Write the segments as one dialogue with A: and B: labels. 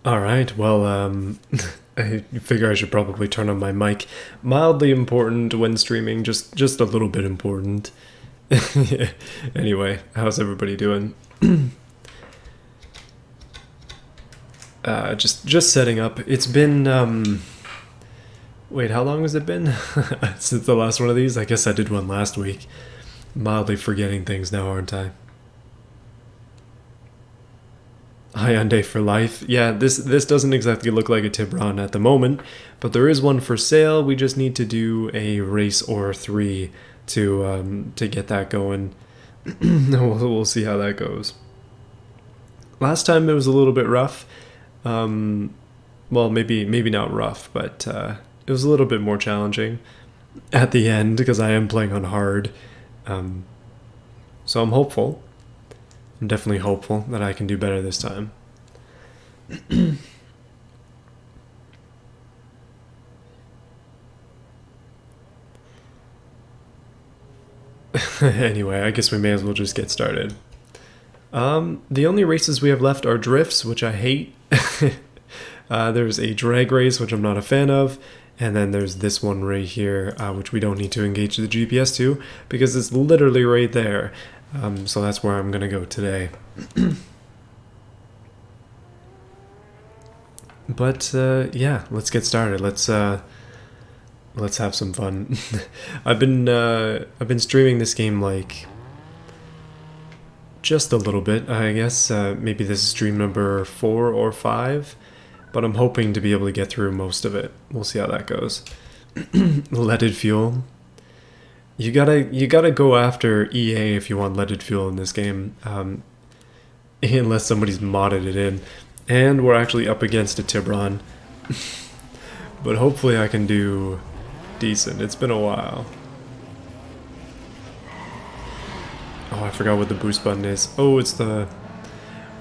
A: Alright, well, I figure I should probably turn on my mic. Mildly important when streaming, just a little bit important. Anyway, how's everybody doing? Just setting up. It's been, wait, how long has it been? Since the last one of these? I guess I did one last week. Mildly forgetting things now, aren't I? Hyundai for life. Yeah, this doesn't exactly look like a Tiburon at the moment, but there is one for sale. We just need to do a race or three to get that going. We'll see how that goes. Last time it was a little bit rough. Well, maybe not rough, but it was a little bit more challenging at the end because I am playing on hard. So I'm hopeful. I'm definitely hopeful that I can do better this time. Anyway, I guess we may as well just get started. The only races we have left are drifts, which I hate. There's a drag race, which I'm not a fan of. And then there's this one right here, which we don't need to engage the GPS to, because it's literally right there. So that's where I'm going to go today. But yeah, let's get started. Let's have some fun. I've been streaming this game like just a little bit, I guess. Maybe this is stream number 4 or 5, but I'm hoping to be able to get through most of it. We'll see how that goes. Leaded fuel. You gotta go after EA if you want leaded fuel in this game, unless somebody's modded it in. And we're actually up against a Tiburon, but hopefully I can do decent. It's been a while. Oh, I forgot what the boost button is. Oh, it's the...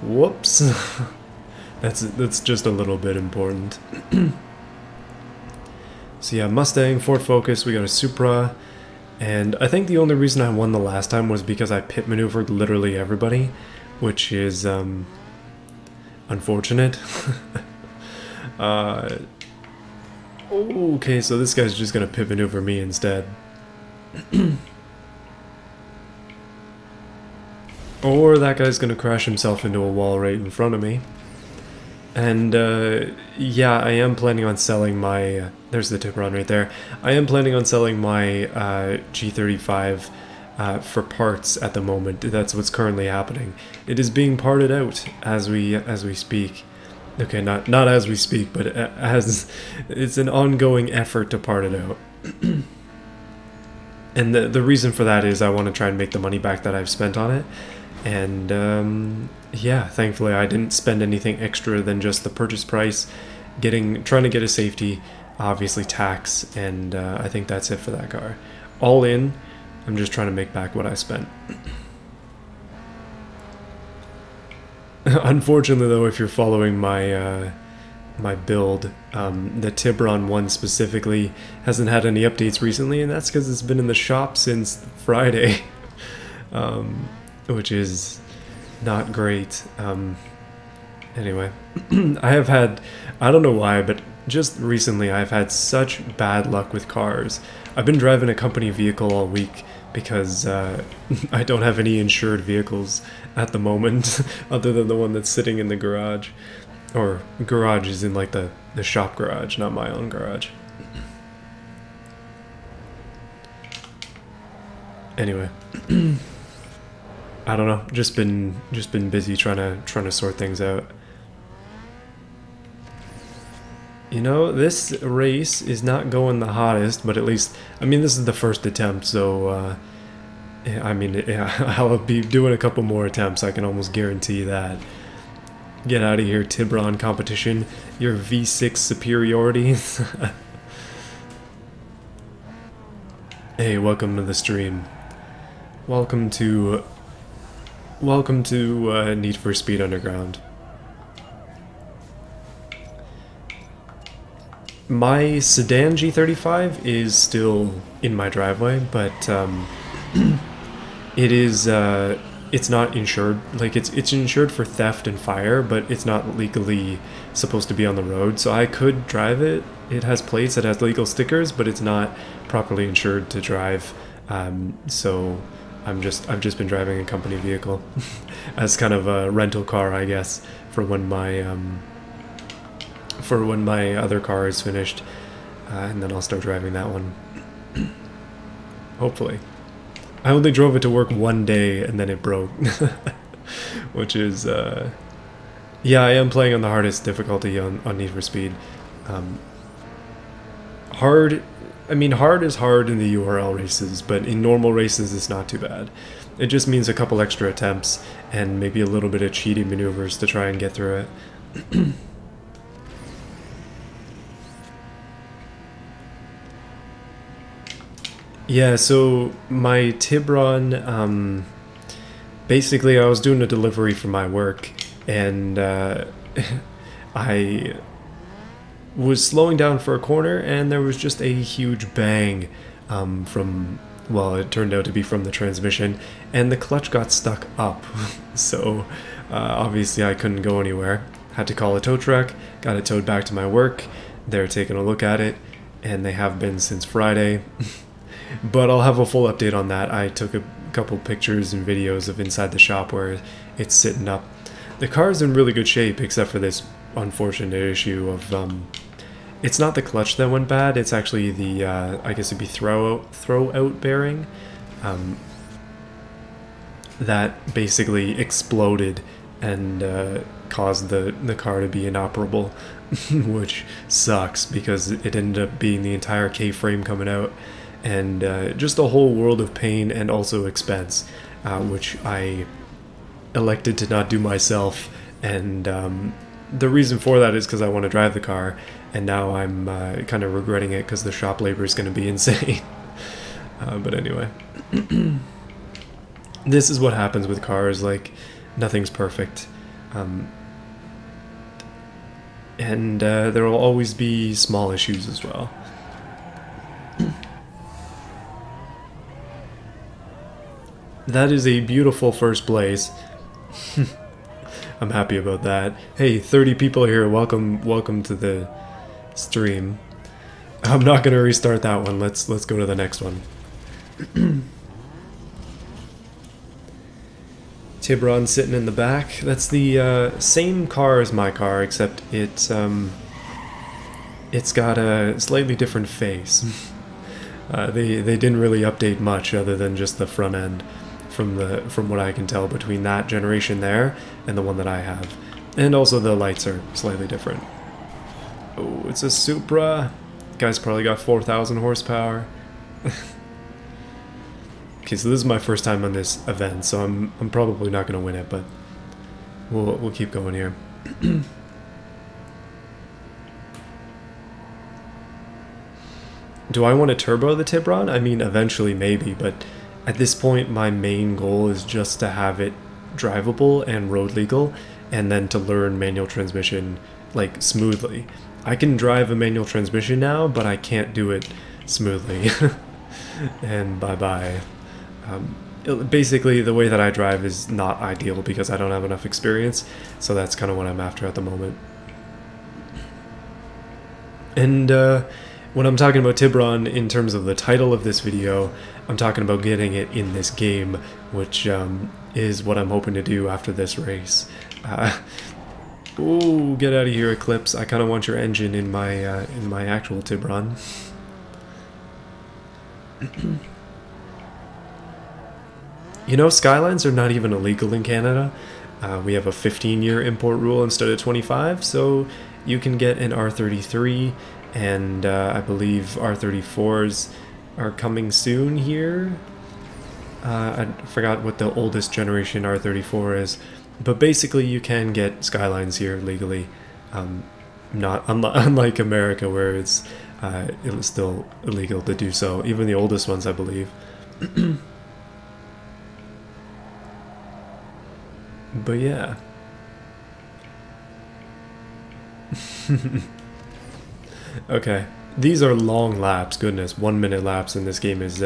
A: Whoops. That's just a little bit important. So yeah, Mustang, Ford Focus, we got a Supra. And I think the only reason I won the last time was because I pit maneuvered literally everybody, which is unfortunate. Okay, so this guy's just gonna pit maneuver me instead. Or that guy's gonna crash himself into a wall right in front of me. And yeah, I am planning on selling my... there's the Tiburon right there. I am planning on selling my G35 for parts at the moment. That's what's currently happening. It is being parted out as we speak. Okay, not as we speak, but as it's an ongoing effort to part it out. And the reason for that is I want to try and make the money back that I've spent on it. And yeah, thankfully I didn't spend anything extra than just the purchase price, trying to get a safety, obviously tax, and I think that's it for that car. All in, I'm just trying to make back what I spent. Unfortunately though, if you're following my my build, the Tiburon one specifically hasn't had any updates recently, and that's because it's been in the shop since Friday. Which is not great. Anyway, I don't know why, but just recently I've had such bad luck with cars. I've been driving a company vehicle all week because I don't have any insured vehicles at the moment, other than the one that's sitting in the garage. Or garage is in like the shop garage, not my own garage. Anyway. I don't know, just been busy trying to sort things out. You know, this race is not going the hottest, but at least, I mean, this is the first attempt, so I mean, yeah, I'll be doing a couple more attempts, I can almost guarantee that. Get out of here, Tiburon competition, your V6 superiority. Hey, welcome to the stream. Welcome to Need for Speed Underground. My sedan G35 is still in my driveway, but it it's not insured. Like it's insured for theft and fire, but it's not legally supposed to be on the road. So I could drive it. It has plates, it has legal stickers, but it's not properly insured to drive. So I've just been driving a company vehicle as kind of a rental car, I guess, for when my other car is finished, and then I'll start driving that one. Hopefully. I only drove it to work one day and then it broke, which is yeah, I am playing on the hardest difficulty on Need for Speed. Hard is hard in the URL races, but in normal races it's not too bad. It just means a couple extra attempts and maybe a little bit of cheating maneuvers to try and get through it. Yeah, so my Tiburon, basically I was doing a delivery for my work, and I was slowing down for a corner, and there was just a huge bang from, well, it turned out to be from the transmission, and the clutch got stuck up. So obviously I couldn't go anywhere. Had to call a tow truck, got it towed back to my work. They're taking a look at it, and they have been since Friday. But I'll have a full update on that. I took a couple pictures and videos of inside the shop where it's sitting up. The car is in really good shape, except for this unfortunate issue of it's not the clutch that went bad. It's actually the I guess it'd be throw out bearing that basically exploded and caused the car to be inoperable, which sucks because it ended up being the entire K-frame coming out. And just a whole world of pain and also expense, which I elected to not do myself. And the reason for that is because I want to drive the car, and now I'm kind of regretting it because the shop labor is going to be insane. But anyway, this is what happens with cars. Like, nothing's perfect. And there will always be small issues as well. That is a beautiful first place. I'm happy about that. Hey, 30 people here. Welcome to the stream. I'm not gonna restart that one. Let's go to the next one. Tiburon sitting in the back. That's the same car as my car, except it's got a slightly different face. They didn't really update much other than just the front end. From what I can tell between that generation there and the one that I have. And also the lights are slightly different. Oh, it's a Supra. Guy's probably got 4,000 horsepower. Okay, so this is my first time on this event, so I'm probably not going to win it, but we'll keep going here. Do I want to turbo the Tiburon? I mean, eventually maybe, but at this point, my main goal is just to have it drivable and road legal, and then to learn manual transmission, like, smoothly. I can drive a manual transmission now, but I can't do it smoothly. And bye-bye. Basically, the way that I drive is not ideal because I don't have enough experience, so that's kind of what I'm after at the moment. And when I'm talking about Tiburon in terms of the title of this video, I'm talking about getting it in this game, which is what I'm hoping to do after this race. Ooh, get out of here, Eclipse. I kind of want your engine in my actual Tiburon. You know, Skylines are not even illegal in Canada. We have a 15-year import rule instead of 25, so you can get an R33, and I believe R34s are coming soon here. I forgot what the oldest generation R34 is, but basically you can get Skylines here legally. Not unlike America, where it's still illegal to do so, even the oldest ones, I believe. But yeah. Okay, these are long laps. Goodness, 1 minute laps in this game is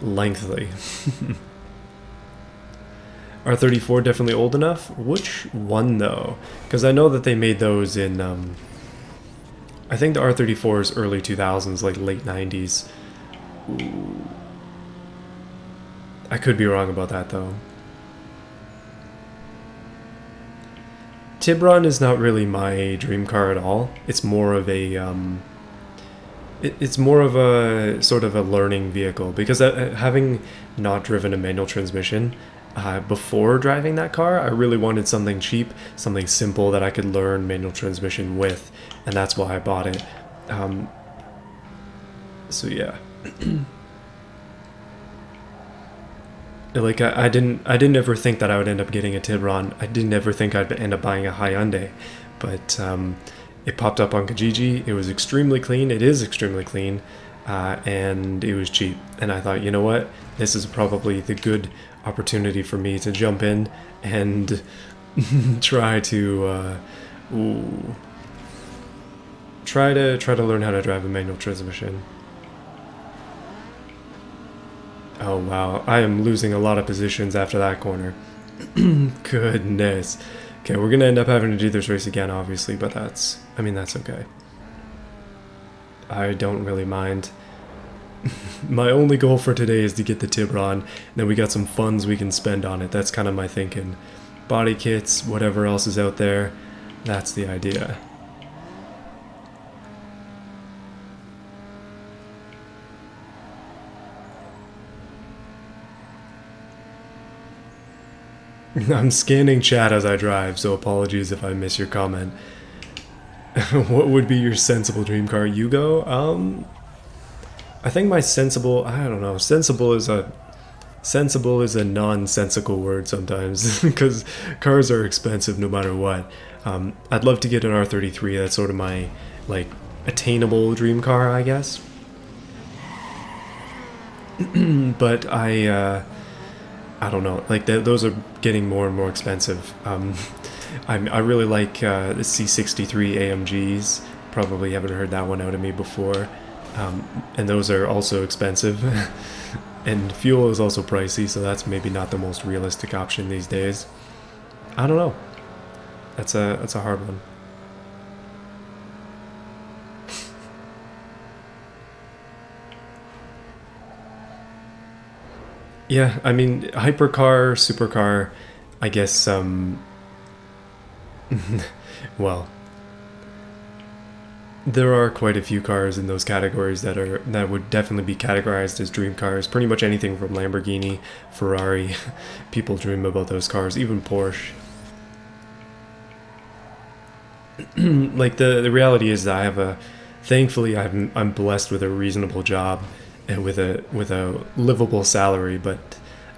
A: lengthy. R34 definitely old enough. Which one though? Because I know that they made those in I think the R34 is early 2000s, like late 90s. Ooh. I could be wrong about that though. Tiburon is not really my dream car at all. It's more of a it's more of a sort of a learning vehicle, because having not driven a manual transmission before driving that car, I really wanted something cheap, something simple that I could learn manual transmission with, and that's why I bought it. So yeah. Like I didn't ever think that I would end up getting a Tiburon. I didn't ever think I'd end up buying a Hyundai, but it popped up on Kijiji. It was extremely clean. It is extremely clean, and it was cheap. And I thought, you know what, this is probably the good opportunity for me to jump in and try to learn how to drive a manual transmission. Oh wow, I am losing a lot of positions after that corner. Goodness. Okay, we're gonna end up having to do this race again, obviously, but that's okay. I don't really mind. My only goal for today is to get the Tiburon, and then we got some funds we can spend on it. That's kind of my thinking. Body kits, whatever else is out there, that's the idea. I'm scanning chat as I drive, so apologies if I miss your comment. What would be your sensible dream car, Yugo? I think my sensible, I don't know, sensible is a nonsensical word sometimes, because cars are expensive no matter what. I'd love to get an R33. That's sort of my like attainable dream car, I guess. But I don't know, like those are getting more and more expensive. I really like the C63 AMGs. Probably haven't heard that one out of me before. And those are also expensive. And fuel is also pricey, so that's maybe not the most realistic option these days. I don't know. That's a hard one. Yeah, I mean, hypercar, supercar, I guess, well, there are quite a few cars in those categories that would definitely be categorized as dream cars. Pretty much anything from Lamborghini, Ferrari, people dream about those cars, even Porsche. Like the reality is that thankfully I'm blessed with a reasonable job and with a livable salary, but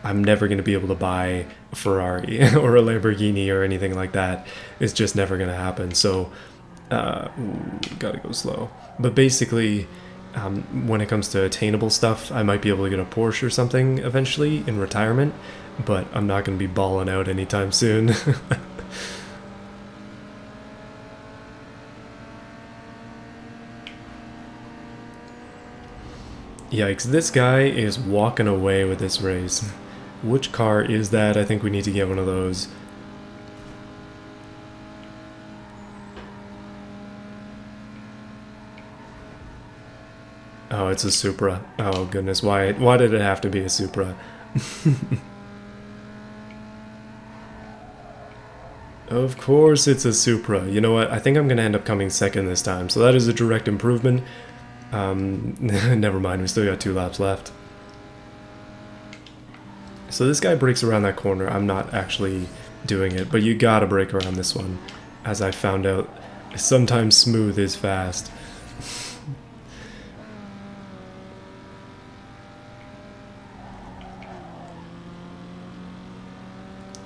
A: I'm never going to be able to buy a Ferrari or a Lamborghini or anything like that. It's just never going to happen. So gotta go slow. But basically, when it comes to attainable stuff, I might be able to get a Porsche or something eventually in retirement, but I'm not going to be balling out anytime soon. Yikes, this guy is walking away with this race. Which car is that? I think we need to get one of those. Oh, it's a Supra. Oh goodness, why did it have to be a Supra? Of course it's a Supra. You know what? I think I'm going to end up coming second this time, so that is a direct improvement. Never mind, we still got 2 laps left. So this guy breaks around that corner. I'm not actually doing it, but you gotta break around this one. As I found out, sometimes smooth is fast.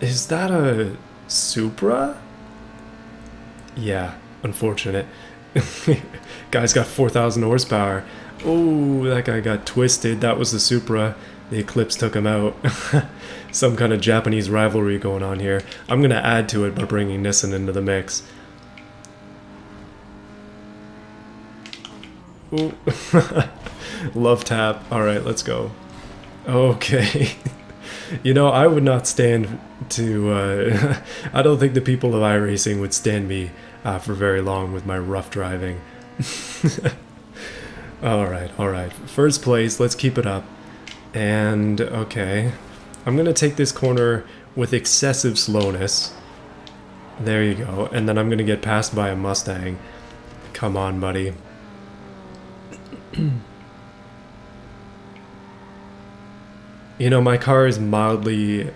A: Is that a Supra? Yeah, unfortunate. Guy's got 4,000 horsepower. Oh, that guy got twisted. That was the Supra. The Eclipse took him out. Some kind of Japanese rivalry going on here. I'm going to add to it by bringing Nissan into the mix. Ooh. Love tap. Alright, let's go. Okay. You know, I would not stand I don't think the people of iRacing would stand me for very long with my rough driving. Alright. First place, let's keep it up. And, okay. I'm gonna take this corner with excessive slowness. There you go. And then I'm gonna get passed by a Mustang. Come on, buddy. You know, my car is mildly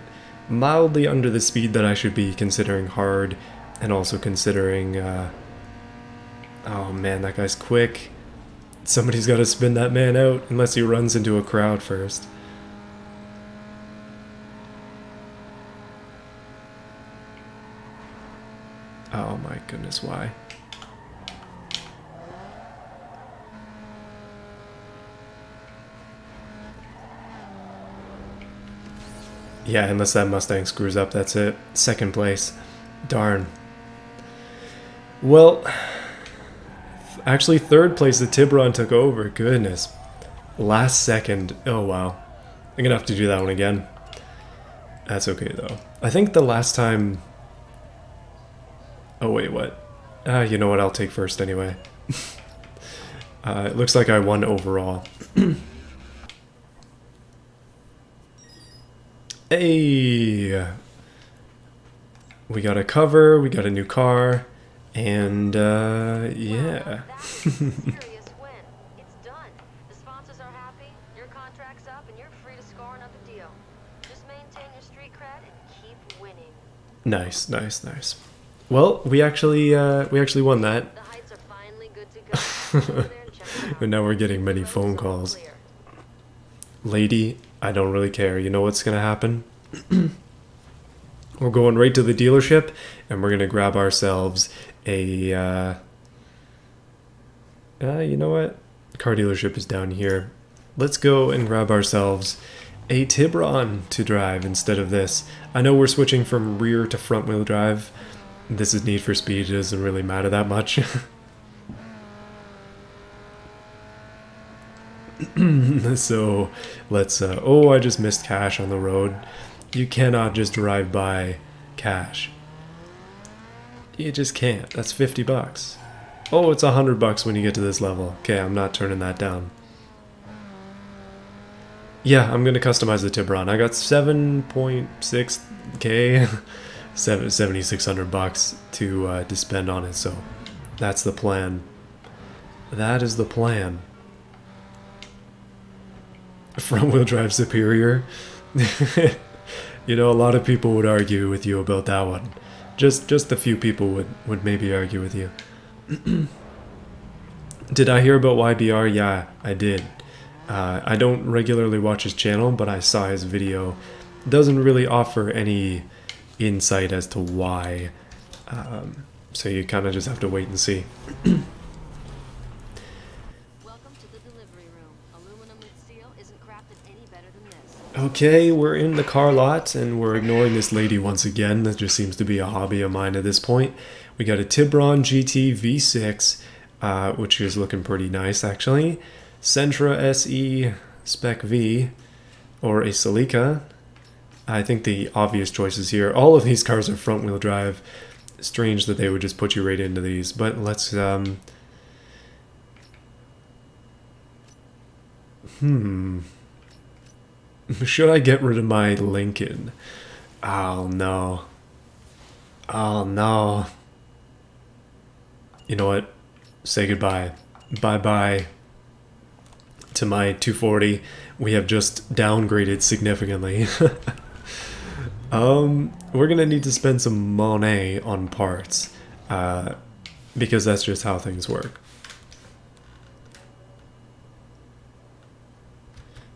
A: under the speed that I should be, considering hard, and also considering, oh man, that guy's quick. Somebody's got to spin that man out, unless he runs into a crowd first. Oh my goodness, why? Yeah, unless that Mustang screws up, that's it. Second place. Darn. Well, actually third place, the Tiburon took over. Goodness. Last second. Oh, wow. I'm gonna have to do that one again. That's okay, though. I think the last time... Oh, wait, what? You know what? I'll take first anyway. It looks like I won overall. Hey! We got a cover, we got a new car, and, yeah.
B: It's done. The sponsors are happy, your contract's up, and you're free to score another deal. Just maintain your street cred and keep winning.
A: Nice. Well, we actually won that.
B: The heights are finally good to go. Go there and check them out.
A: And now we're getting many phone calls.
B: Clear.
A: Lady, I don't really care. You know what's gonna happen? We're going right to the dealership, and we're gonna grab ourselves a, you know what? Car dealership is down here. Let's go and grab ourselves a Tiburon to drive instead of this. I know we're switching from rear to front wheel drive. This is Need for Speed. It doesn't really matter that much. So let's oh, I just missed cash on the road. You cannot just drive by cash. You just can't. That's 50 bucks. Oh, it's $100 when you get to this level. Okay, I'm not turning that down. Yeah, I'm gonna customize the Tiburon. I got 7.6k 7,600 bucks to spend on it, so that's the plan. That is the plan. Front wheel drive superior. You know, a lot of people would argue with you about that one. Just a few people would maybe argue with you. Did I hear about YBR? Yeah, I did. I don't regularly watch his channel, but I saw his video. Doesn't really offer any insight as to why. So you kind of just have to wait and see.
B: Welcome to the delivery room. Aluminum with steel isn't crafted any better than this.
A: Okay, we're in the car lot, and we're ignoring this lady once again. That just seems to be a hobby of mine at this point. We got a Tiburon GT V6, which is looking pretty nice, actually. Sentra SE Spec V, or a Celica. I think the obvious choices here. All of these cars are front-wheel drive. Strange that they would just put you right into these, but let's... Should I get rid of my Lincoln? Oh, no. Oh, no. You know what? Say goodbye. Bye-bye to my 240. We have just downgraded significantly. We're gonna need to spend some money on parts, because that's just how things work.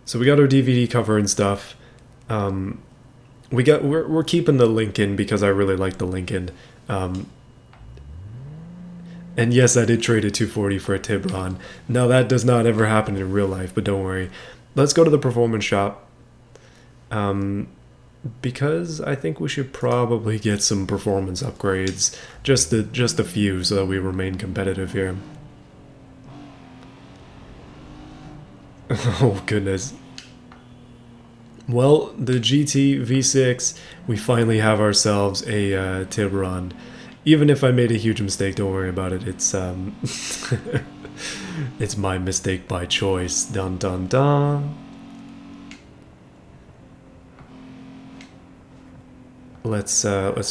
A: So we got our DVD cover and stuff. We're keeping the Lincoln because I really like the Lincoln. And yes, I did trade a 240 for a Tiburon. Now that does not ever happen in real life, but don't worry. Let's go to the performance shop. Because I think we should probably get some performance upgrades. Just a few so that we remain competitive here. Oh goodness. Well, the GT V6, we finally have ourselves a Tiburon. Even if I made a huge mistake, don't worry about it. It's it's my mistake by choice. Dun dun dun. Let's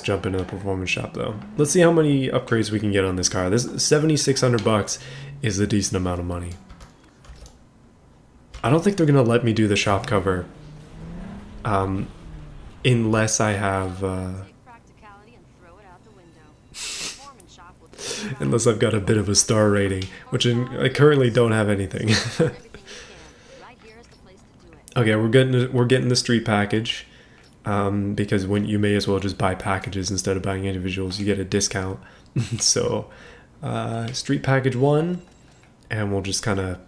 A: jump into the performance shop though. Let's see how many upgrades we can get on this car. This $7,600 is a decent amount of money. I don't think they're gonna let me do the shop cover, unless I have, unless I've got a bit of a star rating, which I currently don't have anything. Okay, we're getting the street package. Because when you may as well just buy packages instead of buying individuals, you get a discount. So, street package 1, and we'll just kind of,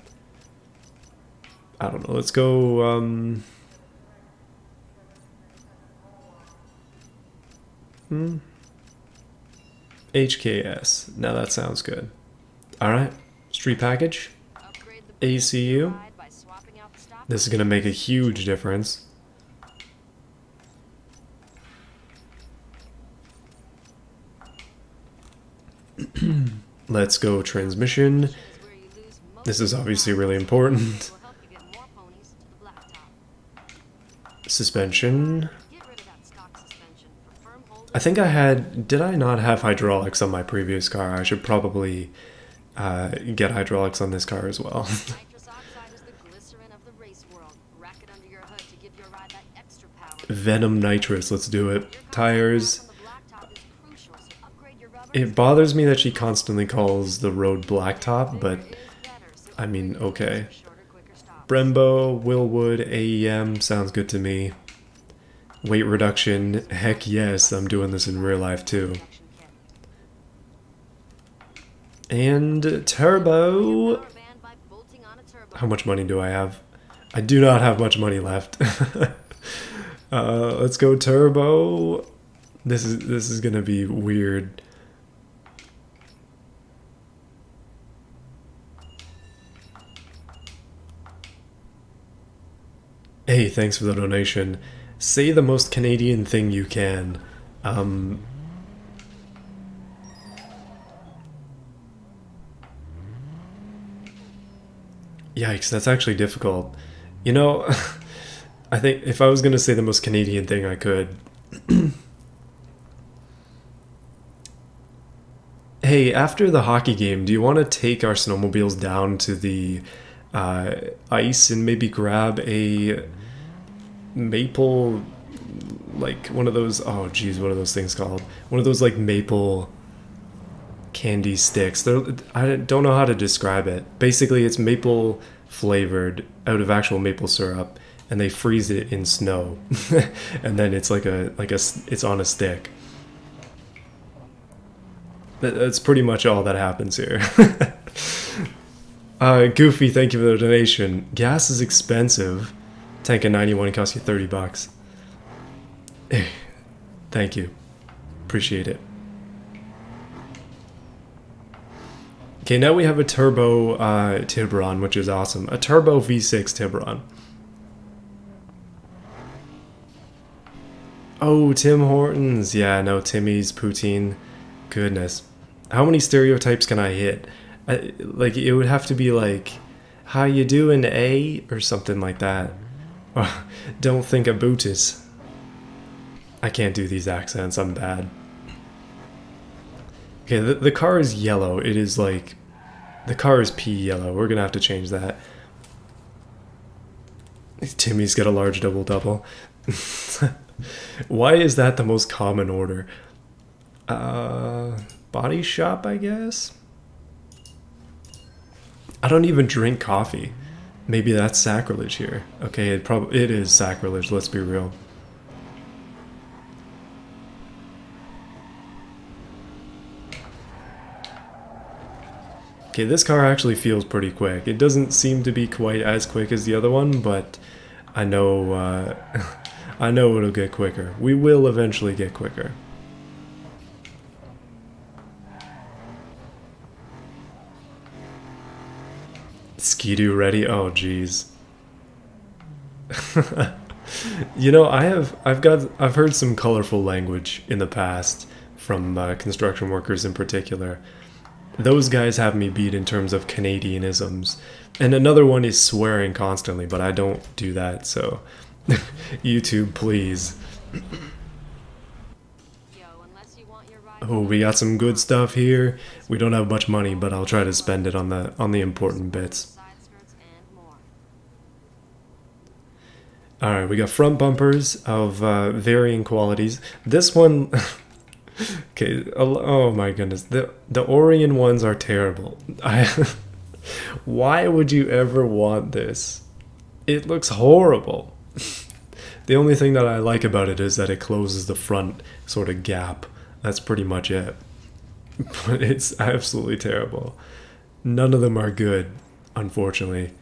A: I don't know, let's go, HKS. Now that sounds good. Alright, street package, ACU. This is going to make a huge difference. Let's go transmission. This is obviously really important. Suspension. I think did I not have hydraulics on my previous car? I should probably get hydraulics on this car as well. Venom nitrous, let's do it. Tires. It bothers me that she constantly calls the road blacktop, but I mean, okay. Brembo, Willwood, AEM, sounds good to me. Weight reduction, heck yes, I'm doing this in real life too. And turbo. How much money do I have? I do not have much money left. Let's go turbo. This is gonna be weird. Hey, thanks for the donation. Say the most Canadian thing you can. Yikes, that's actually difficult. You know, I think if I was going to say the most Canadian thing I could... Hey, after the hockey game, do you want to take our snowmobiles down to the ice and maybe grab a maple, like one of those, oh geez, what are those things called? One of those like maple candy sticks. I don't know how to describe it. Basically, it's maple flavored out of actual maple syrup, and they freeze it in snow, and then it's it's on a stick. That's pretty much all that happens here. Goofy, thank you for the donation. Gas is expensive. Tank of 91 costs you $30. Thank you. Appreciate it. Okay, now we have a turbo Tiburon, which is awesome. A turbo V6 Tiburon. Oh, Tim Hortons. Yeah, no, Timmy's poutine. Goodness. How many stereotypes can I hit? Like, it would have to be like, how you doing, A? Or something like that. Don't think about it. I can't do these accents, I'm bad. Okay, the car is yellow. It is like, the car is pea yellow. We're gonna have to change that. Timmy's got a large double-double. Why is that the most common order? Body shop, I guess? I don't even drink coffee. Maybe that's sacrilege here. Okay, it is sacrilege, let's be real. Okay, this car actually feels pretty quick. It doesn't seem to be quite as quick as the other one, but I know I know it'll get quicker. We will eventually get quicker. Ski-Doo ready? Oh, jeez. You know, I've heard some colorful language in the past from construction workers in particular. Those guys have me beat in terms of Canadianisms. And another one is swearing constantly, but I don't do that, so YouTube, please.
B: Yo, unless you want your ride
A: Oh, we got some good stuff here. We don't have much money, but I'll try to spend it on the important bits.
B: side skirts and more.
A: Alright, we got front bumpers of varying qualities. This one... Okay, oh my goodness. The Orion ones are terrible. Why would you ever want this? It looks horrible. The only thing that I like about it is that it closes the front sort of gap. That's pretty much it. But it's absolutely terrible. None of them are good, unfortunately.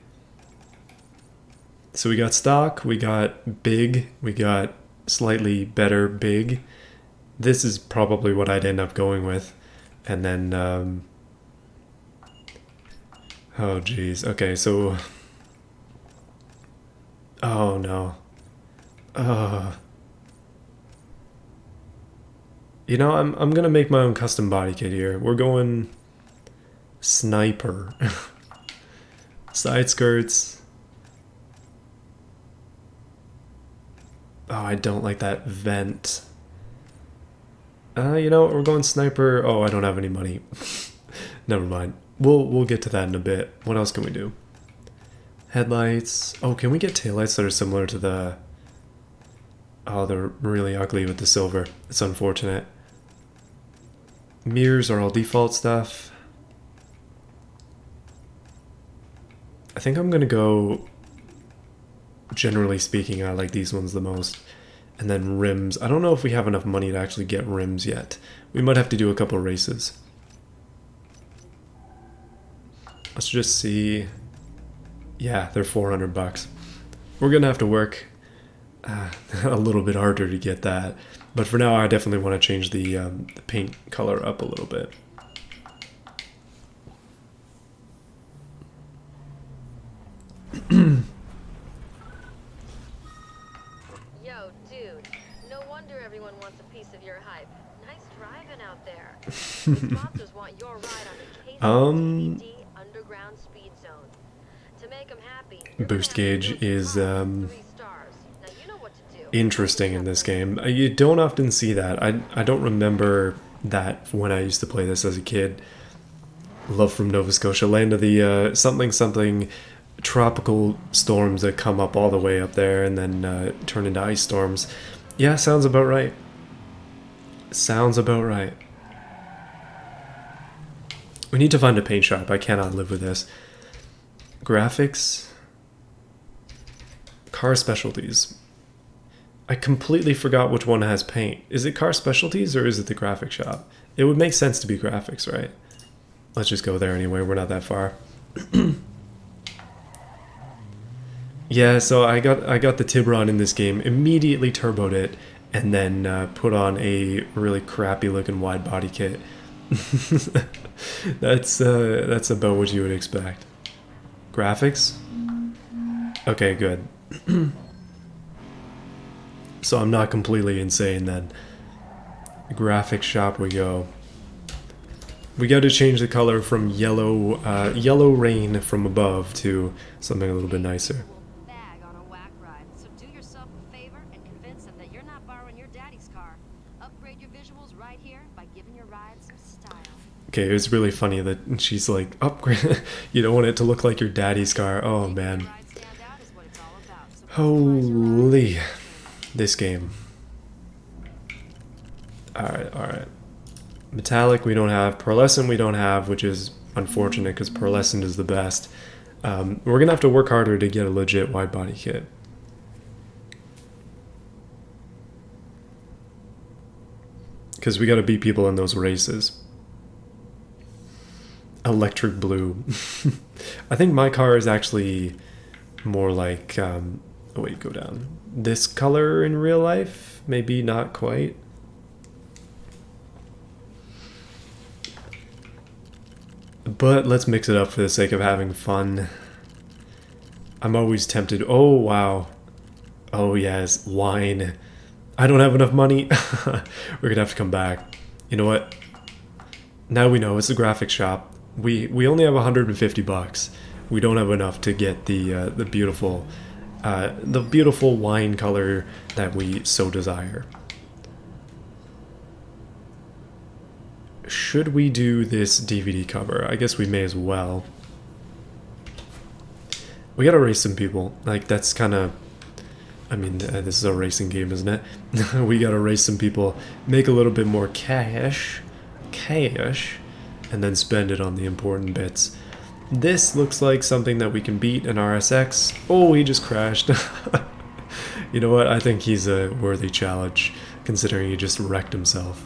A: So we got stock, we got big, we got slightly better big. This is probably what I'd end up going with. And then, oh geez, okay, so, oh no. You know, I'm gonna make my own custom body kit here. We're going sniper. Side skirts. Oh, I don't like that vent. You know what? We're going sniper. Oh, I don't have any money. Never mind. We'll get to that in a bit. What else can we do? Headlights. Oh, can we get taillights that are similar to the... Oh, they're really ugly with the silver. It's unfortunate. Mirrors are all default stuff. I think I'm gonna go... Generally speaking, I like these ones the most. And then rims. I don't know if we have enough money to actually get rims yet. We might have to do a couple races. Let's just see. Yeah, they're 400 bucks. We're gonna have to work a little bit harder to get that. But for now, I definitely want to change the paint color up a little bit.
B: Yo, dude. No wonder everyone wants a piece of your hype. Nice driving out there. The sponsors want your ride on the KCTD Underground Speed Zone. To make them happy, you're
A: Boost
B: gonna have to
A: gauge
B: do
A: is
B: 3 stars. Now you know what to do.
A: interesting in this game. You don't often see that. I don't remember that when I used to play this as a kid. Love from Nova Scotia, land of the something something tropical storms that come up all the way up there and then turn into ice storms. Yeah, sounds about right. Sounds about right. We need to find a paint shop. I cannot live with this. Graphics. Car specialties. I completely forgot which one has paint. Is it car specialties or is it the graphic shop? It would make sense to be graphics, right? Let's just go there anyway. We're not that far. Yeah, so I got the Tiburon in this game, immediately turboed it, and then put on a really crappy looking wide body kit. That's about what you would expect. Graphics? Okay, good. So I'm not completely insane then. Graphics shop we go. We got to change the color from yellow rain from above to something a little bit nicer.
B: Bag on a whack ride. So do yourself a favor and convince them that you're not borrowing your daddy's car. Upgrade your visuals right here by giving your ride some style.
A: Okay, it was really funny that she's like, upgrade. You don't want it to look like your daddy's car. Oh man.
B: Ride stand out is what it's all about. So
A: Holy. This game. Alright. Metallic we don't have. Pearlescent we don't have, which is unfortunate because pearlescent is the best. We're going to have to work harder to get a legit wide body kit. Because we got to beat people in those races. Electric blue. I think my car is actually more like... oh wait, go down. This color in real life? Maybe not quite. But let's mix it up for the sake of having fun. I'm always tempted. Oh, wow. Oh yes, wine. I don't have enough money. We're gonna have to come back. You know what? Now we know it's a graphic shop. We only have 150 bucks. We don't have enough to get the beautiful wine color that we so desire. Should we do this DVD cover? I guess we may as well. We gotta race some people. Like, that's kind of... I mean, this is a racing game, isn't it? We gotta race some people, make a little bit more cash, and then spend it on the important bits. This looks like something that we can beat an RSX. Oh, he just crashed. You know what? I think he's a worthy challenge, considering he just wrecked himself.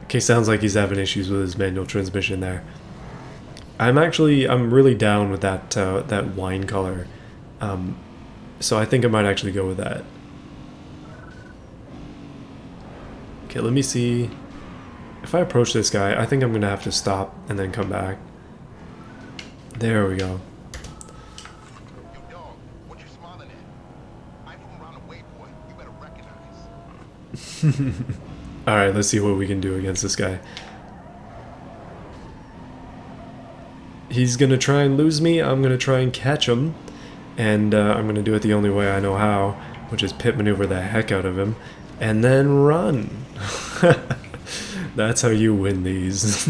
A: Okay, sounds like he's having issues with his manual transmission there. I'm really down with that wine color, so I think I might actually go with that. Okay, let me see. If I approach this guy, I think I'm gonna have to stop and then come back. There we go.
C: Yo, dog, what you smiling at? I'm from around the way, boy. You better recognize.
A: Alright, let's see what we can do against this guy. He's gonna try and lose me, I'm gonna try and catch him, and I'm gonna do it the only way I know how, which is pit maneuver the heck out of him, and then run. That's how you win these.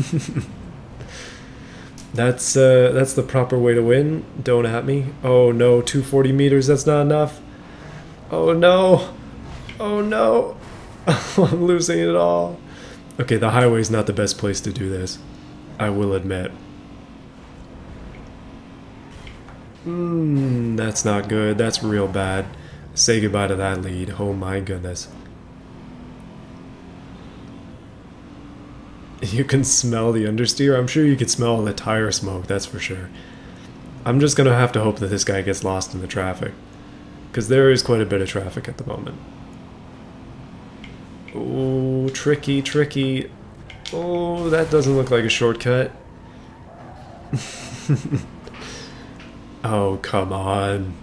A: That's the proper way to win. Don't at me. Oh no, 240 meters, that's not enough. Oh no. Oh no. I'm losing it all. Okay, the highway's not the best place to do this, I will admit. That's not good. That's real bad. Say goodbye to that lead. Oh my goodness. You can smell the understeer? I'm sure you could smell all the tire smoke, that's for sure. I'm just gonna have to hope that this guy gets lost in the traffic, because there is quite a bit of traffic at the moment. Oh, tricky, tricky. Oh, that doesn't look like a shortcut. Oh, come on.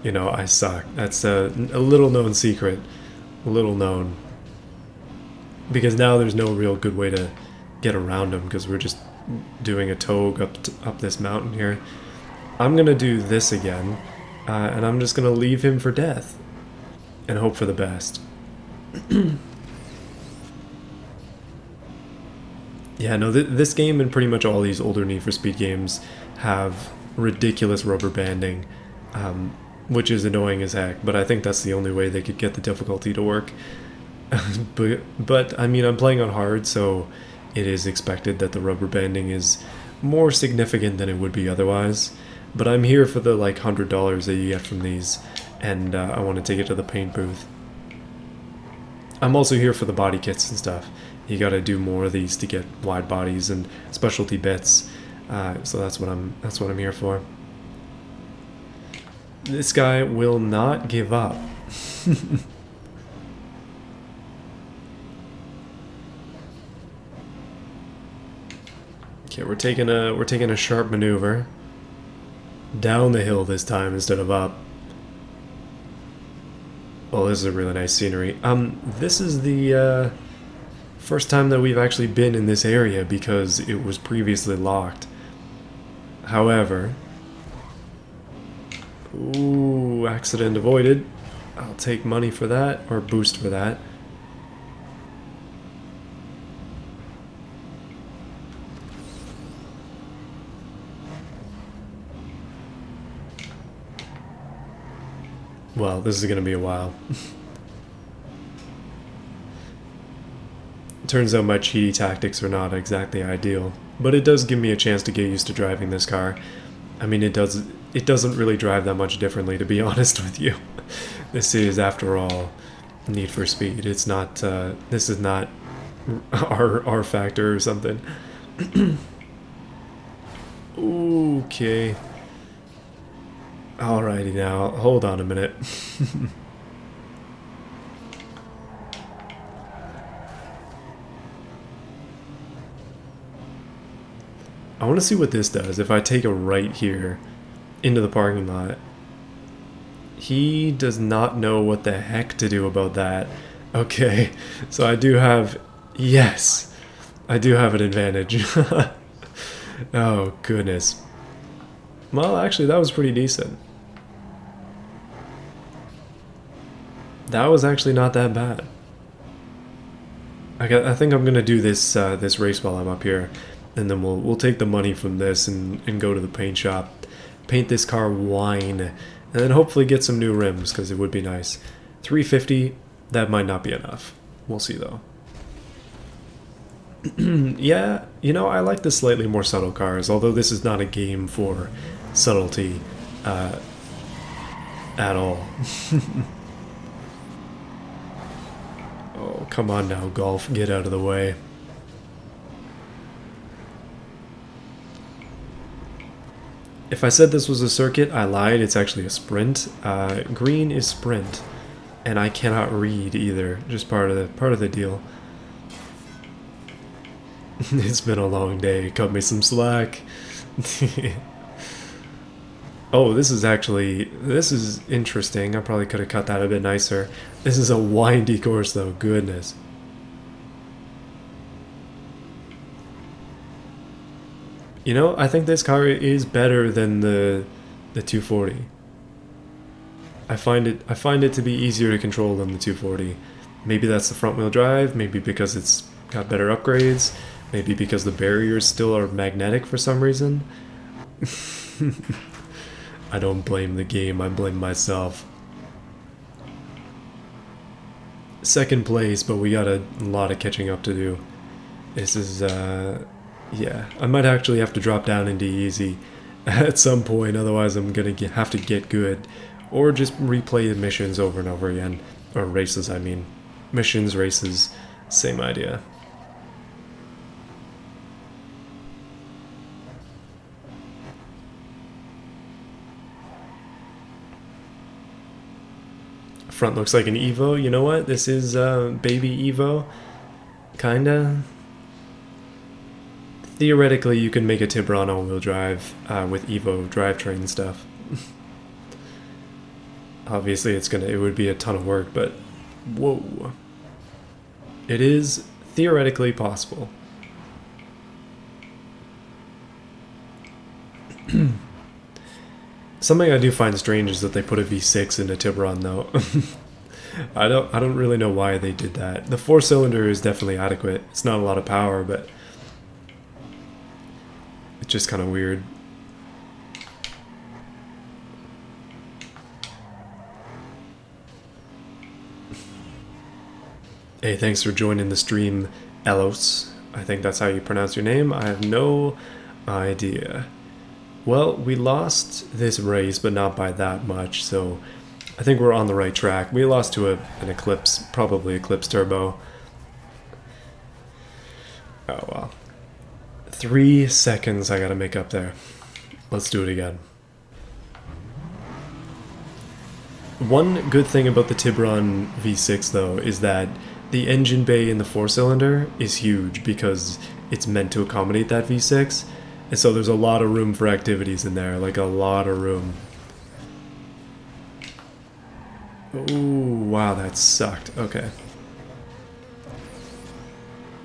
A: You know, I suck. That's a little known secret. Little known. Because now there's no real good way to get around him, because we're just doing a togue up this mountain here. I'm going to do this again, and I'm just going to leave him for death and hope for the best. Yeah, no, this game and pretty much all these older Need for Speed games have ridiculous rubber banding, which is annoying as heck, but I think that's the only way they could get the difficulty to work. But I mean, I'm playing on hard, so it is expected that the rubber banding is more significant than it would be otherwise. But I'm here for the like $100 that you get from these, and I want to take it to the paint booth. I'm also here for the body kits and stuff. You gotta do more of these to get wide bodies and specialty bits, so that's what I'm here for. This guy will not give up. Okay, we're taking a sharp maneuver down the hill this time instead of up. Oh, this is a really nice scenery. This is the first time that we've actually been in this area because it was previously locked. However, ooh, accident avoided. I'll take money for that, or boost for that. Well, this is going to be a while. Turns out my cheaty tactics are not exactly ideal, but it does give me a chance to get used to driving this car. I mean, it doesn't really drive that much differently, to be honest with you. This is, after all, Need for Speed. It's not, this is not R Factor or something. Okay. Alrighty now, hold on a minute. I want to see what this does. If I take a right here into the parking lot, he does not know what the heck to do about that. Okay, so I do have, yes, I do have an advantage. Oh, goodness. Well, actually, that was pretty decent. That was actually not that bad. I think I'm gonna do this this race while I'm up here, and then we'll take the money from this and go to the paint shop, paint this car wine, and then hopefully get some new rims because it would be nice. 350, that might not be enough. We'll see though. Yeah, you know, I like the slightly more subtle cars, although this is not a game for subtlety at all. Oh, come on now, Golf, get out of the way. If I said this was a circuit, I lied. It's actually a sprint. Green is sprint, and I cannot read either. Just part of the deal. It's been a long day. Cut me some slack. Oh, this is interesting. I probably could have cut that a bit nicer. This is a windy course though, goodness. You know, I think this car is better than the 240. I find it to be easier to control than the 240. Maybe that's the front wheel drive, maybe because it's got better upgrades, maybe because the barriers still are magnetic for some reason. I don't blame the game, I blame myself. Second place, but we got a lot of catching up to do. This is, yeah, I might actually have to drop down into easy at some point, otherwise I'm gonna have to get good. Or just replay the missions over and over again. Or races, I mean. Missions, races, same idea. Front looks like an Evo. You know what? This is baby Evo. Kinda. Theoretically, you can make a Tiburon all-wheel drive with Evo drivetrain stuff. Obviously, it would be a ton of work, but whoa. It is theoretically possible. Something I do find strange is that they put a V6 in a Tiburon, though. I don't really know why they did that. The 4-cylinder is definitely adequate. It's not a lot of power, but it's just kind of weird. Hey, thanks for joining the stream, Elos. I think that's how you pronounce your name. I have no idea. Well, we lost this race, but not by that much, so I think we're on the right track. We lost to an Eclipse, probably Eclipse Turbo. Oh well. 3 seconds I gotta make up there. Let's do it again. One good thing about the Tiburon V6 though is that the engine bay in the 4-cylinder is huge because it's meant to accommodate that V6. And so there's a lot of room for activities in there, like a lot of room. Ooh, wow, that sucked. Okay.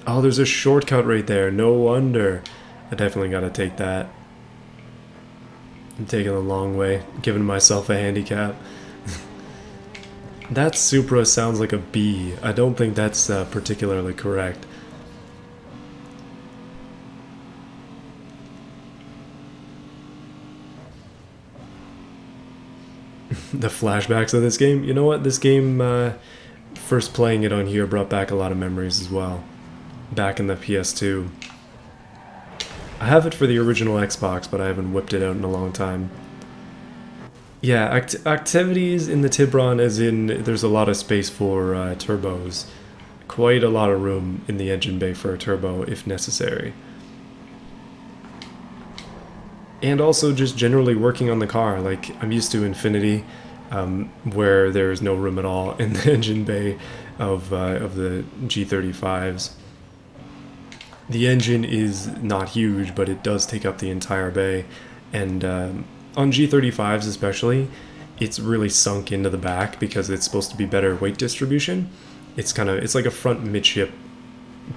A: Oh, there's a shortcut right there. No wonder. I definitely gotta take that. I'm taking the long way, giving myself a handicap. That Supra sounds like a B. I don't think that's particularly correct. The flashbacks of this game. You know what? This game, first playing it on here brought back a lot of memories as well. Back in the PS2. I have it for the original Xbox, but I haven't whipped it out in a long time. Yeah, activities in the Tiburon as in there's a lot of space for turbos. Quite a lot of room in the engine bay for a turbo if necessary. And also just generally working on the car. Like, I'm used to Infinity, where there's no room at all in the engine bay of the G35s. The engine is not huge, but it does take up the entire bay. And on G35s especially, it's really sunk into the back because it's supposed to be better weight distribution. It's like a front midship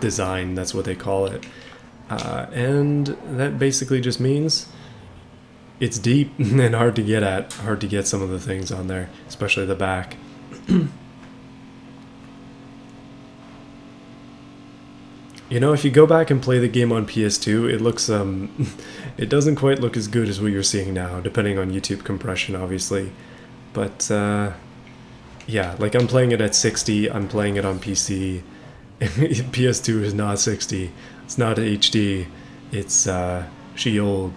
A: design, that's what they call it. And that basically just means it's deep and hard to get at, hard to get some of the things on there, especially the back. You know, if you go back and play the game on PS2, it looks, it doesn't quite look as good as what you're seeing now, depending on YouTube compression, obviously. But, yeah, like I'm playing it at 60, I'm playing it on PC. PS2 is not 60, it's not HD, it's, she old.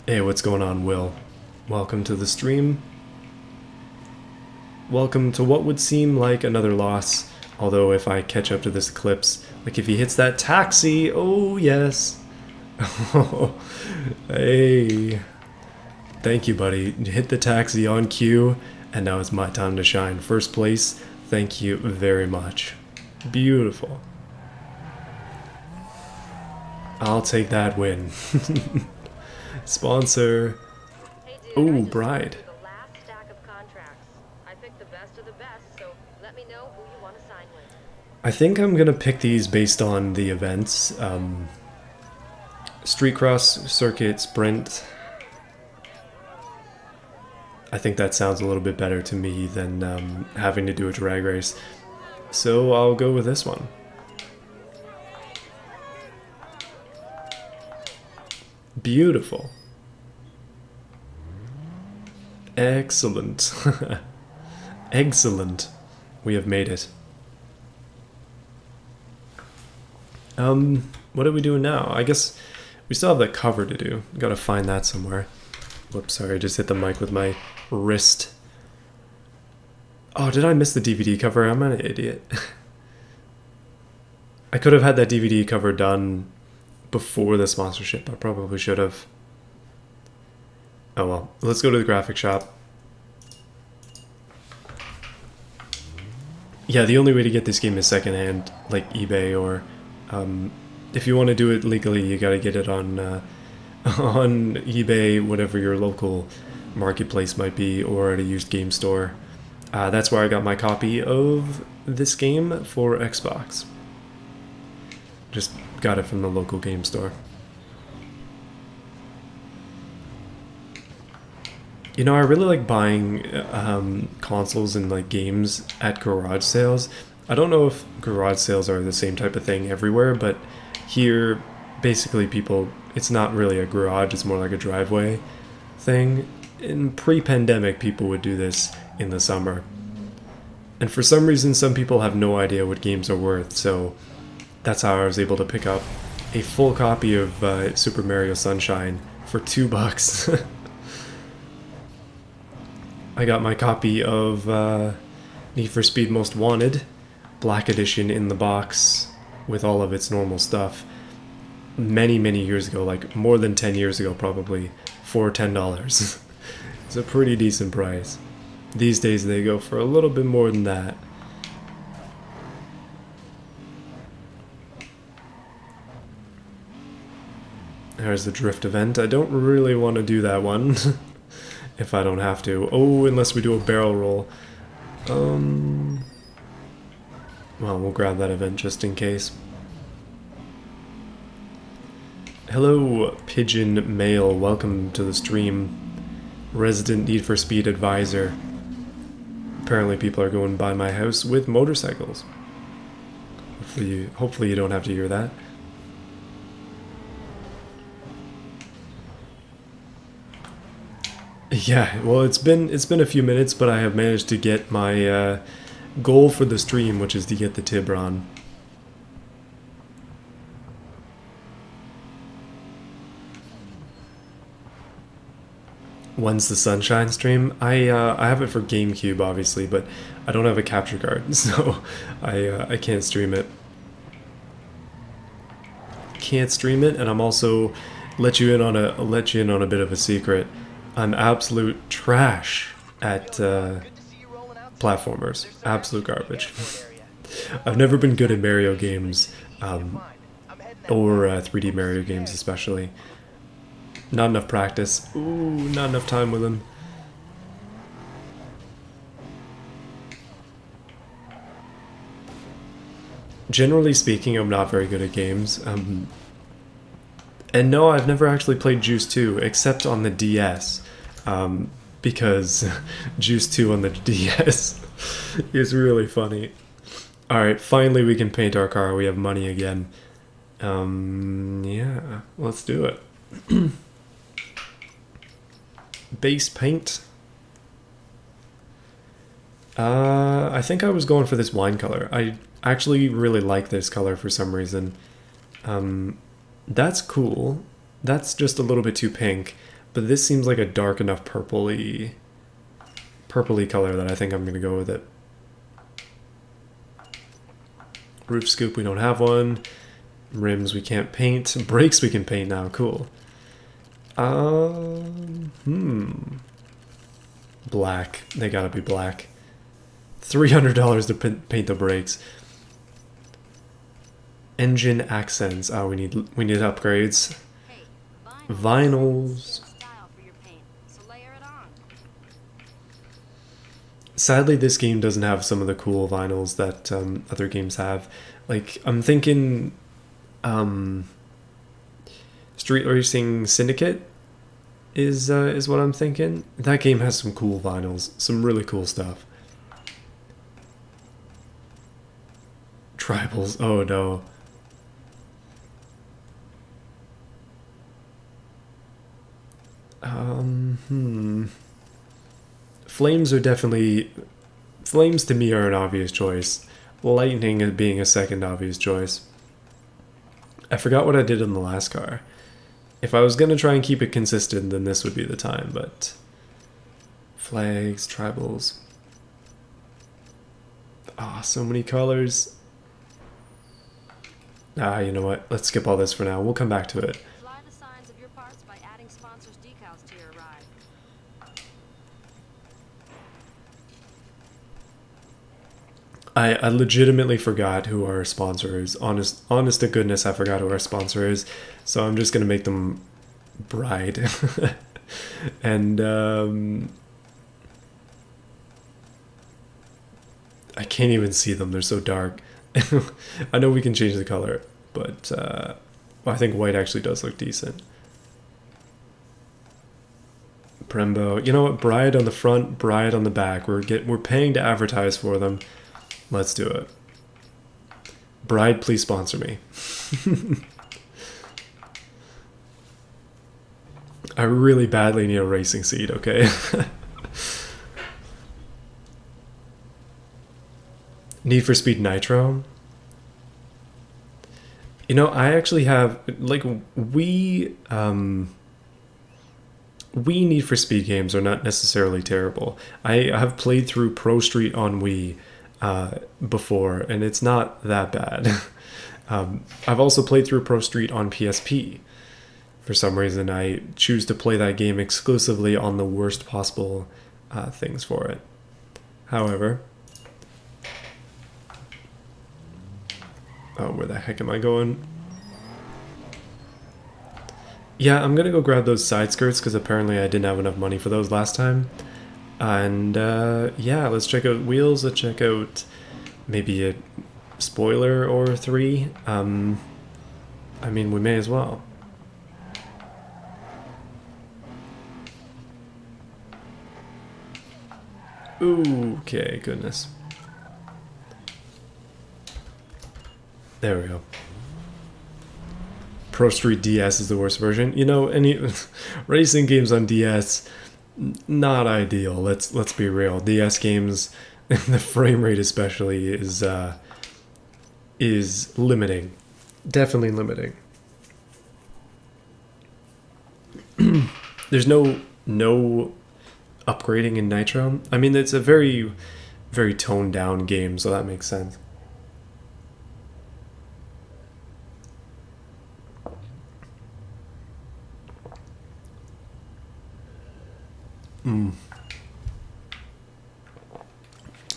A: Hey, what's going on, Will? Welcome to the stream. Welcome to what would seem like another loss. Although if I catch up to this Eclipse, like if he hits that taxi, oh yes. Hey. Thank you, buddy. Hit the taxi on cue, and now it's my time to shine. First place, thank you very much. Beautiful. I'll take that win. Sponsor.
B: Hey, dude,
A: Oh,
B: I just
A: bride.
B: went through the last stack of contracts. I picked the best of the best, so let me know who you want to sign with.
A: I think I'm gonna pick these based on the events. Street cross, circuit, sprint. I think that sounds a little bit better to me than having to do a drag race. So I'll go with this one. Beautiful. Excellent. Excellent. We have made it. What are we doing now? I guess we still have that cover to do. Gotta find that somewhere. Whoops, sorry, I just hit the mic with my wrist. Oh, did I miss the DVD cover? I'm an idiot. I could have had that DVD cover done before the sponsorship. I probably should have. Oh well, let's go to the graphic shop. Yeah, the only way to get this game is secondhand, like eBay, or if you want to do it legally, you gotta get it on on eBay, whatever your local marketplace might be, or at a used game store. That's where I got my copy of this game for Xbox. Just got it from the local game store. You know, I really like buying consoles and like games at garage sales. I don't know if garage sales are the same type of thing everywhere, but here, basically people, it's not really a garage, it's more like a driveway thing. In pre-pandemic, people would do this in the summer. And for some reason, some people have no idea what games are worth, so that's how I was able to pick up a full copy of Super Mario Sunshine for $2. I got my copy of Need for Speed Most Wanted, Black Edition in the box with all of its normal stuff many years ago, like more than 10 years ago probably, for $10. It's a pretty decent price. These days they go for a little bit more than that. There's the drift event. I don't really want to do that one if I don't have to. Oh, unless we do a barrel roll. Well, we'll grab that event just in case. Hello, Pigeon Mail. Welcome to the stream. Resident Need for Speed advisor. Apparently people are going by my house with motorcycles. Hopefully you don't have to hear that. Yeah, well, it's been a few minutes, but I have managed to get my goal for the stream, which is to get the Tiburon. When's the Sunshine stream? I have it for GameCube, obviously, but I don't have a capture card, so I can't stream it. Can't stream it, and I'm also let you in on a bit of a secret. I'm absolute trash at platformers. Absolute garbage. I've never been good at Mario games, or 3D Mario games especially. Not enough practice. Ooh, not enough time with them. Generally speaking, I'm not very good at games. And no, I've never actually played Juice 2, except on the DS. Because Juice 2 on the DS is really funny. Alright, finally we can paint our car. We have money again. Yeah, let's do it. Base paint. I think I was going for this wine color. I actually really like this color for some reason. That's cool. That's just a little bit too pink, but this seems like a dark enough purpley color that I think I'm gonna go with it. Roof scoop, we don't have one. Rims we can't paint. Brakes we can paint now, cool. Black, they gotta be black. $300 to paint the brakes. Engine accents. Oh, we need upgrades.
B: Hey,
A: Vinyls.
B: style for your paint, so layer it on.
A: Sadly, this game doesn't have some of the cool vinyls that other games have. Like, I'm thinking Street Racing Syndicate is what I'm thinking. That game has some cool vinyls, some really cool stuff. Tribals. Oh no. Flames are definitely... Flames to me are an obvious choice. Lightning is being a second obvious choice. I forgot what I did in the last car. If I was going to try and keep it consistent, then this would be the time, but... Flags, tribals... Ah, so many colors. Ah, you know what? Let's skip all this for now. We'll come back to it.
B: Fly the signs of your parts by adding sponsors' decals to your ride.
A: I legitimately forgot who our sponsor is. Honest to goodness, I forgot who our sponsor is. So I'm just going to make them Bride. And I can't even see them. They're so dark. I know we can change the color, but I think white actually does look decent. Brembo. You know what? Bride on the front, Bride on the back. We're paying to advertise for them. Let's do it. Bride, please sponsor me. I really badly need a racing seat, okay? Need for Speed Nitro? You know, I actually have, like, we Need for Speed games are not necessarily terrible. I have played through Pro Street on Wii before, and it's not that bad. I've also played through Pro Street on PSP. For some reason, I choose to play that game exclusively on the worst possible things for it. However... Oh, where the heck am I going? Yeah, I'm gonna go grab those side skirts because apparently I didn't have enough money for those last time. And yeah, let's check out wheels. Let's check out maybe a spoiler or three. I mean, we may as well. Ooh, okay, goodness. There we go. Pro Street DS is the worst version. You know, any racing games on DS, not ideal. Let's be real. DS games, the frame rate especially is limiting. Definitely limiting. There's no upgrading in Nitro. I mean, it's a very, very toned down game, so that makes sense.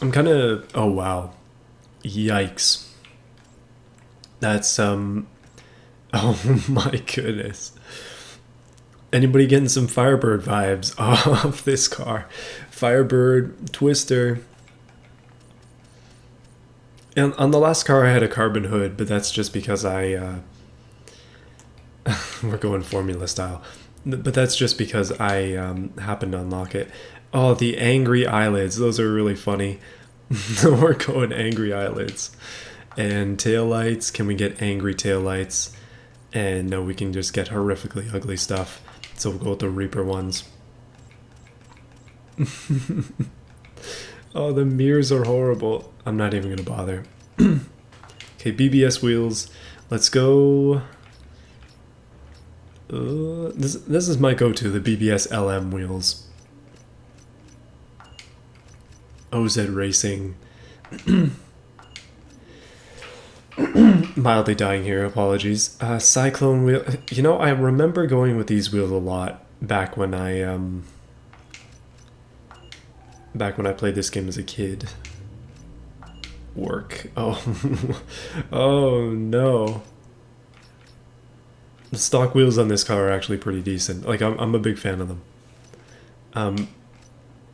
A: I'm kind of... Oh, wow. Yikes. That's oh my goodness. Anybody getting some Firebird vibes off this car? Firebird, Twister. And on the last car I had a carbon hood, but that's just because I we're going formula style. But that's just because I happened to unlock it. Oh, the angry eyelids. Those are really funny. We're going angry eyelids. And taillights. Can we get angry taillights? And no, we can just get horrifically ugly stuff. So we'll go with the Reaper ones. Oh, the mirrors are horrible. I'm not even going to bother. Okay, BBS wheels. Let's go... this is my go-to, the BBS LM wheels. OZ Racing. Mildly dying here, apologies. Cyclone wheel. You know, I remember going with these wheels a lot back when I played this game as a kid. Work. Oh, oh no. The stock wheels on this car are actually pretty decent. Like I'm a big fan of them.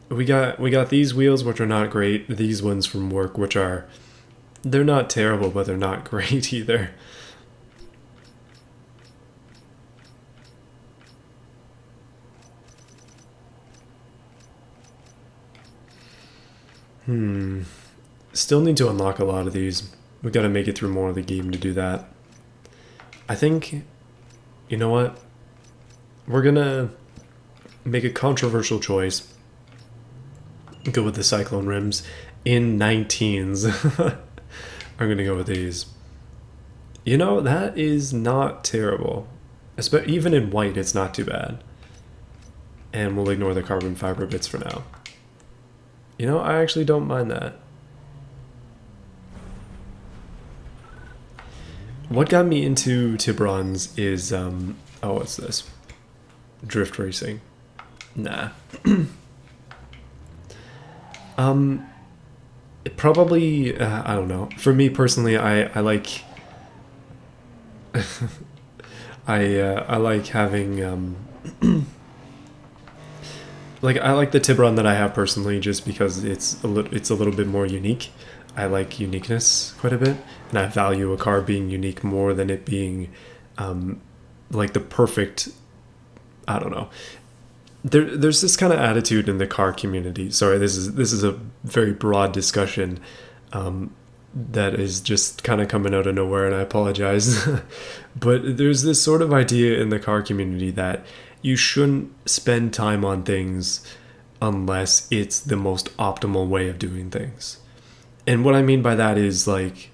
A: We got these wheels, which are not great. These ones from work, which are, they're not terrible, but they're not great either. Still need to unlock a lot of these. We got to make it through more of the game to do that. I think, you know what? We're gonna make a controversial choice. Go with the Cyclone rims in 19s. I'm gonna go with these. You know, that is not terrible. Even in white, it's not too bad. And we'll ignore the carbon fiber bits for now. You know, I actually don't mind that. What got me into Tiburons is, oh, what's this? Drift racing. Nah. It probably, I don't know. For me personally, I like, I like having, like I like the Tiburon that I have personally, just because it's a little bit more unique. I like uniqueness quite a bit, and I value a car being unique more than it being, like the perfect. I don't know. There's this kind of attitude in the car community. Sorry, this is a very broad discussion that is just kind of coming out of nowhere, and I apologize. But there's this sort of idea in the car community that you shouldn't spend time on things unless it's the most optimal way of doing things. And what I mean by that is like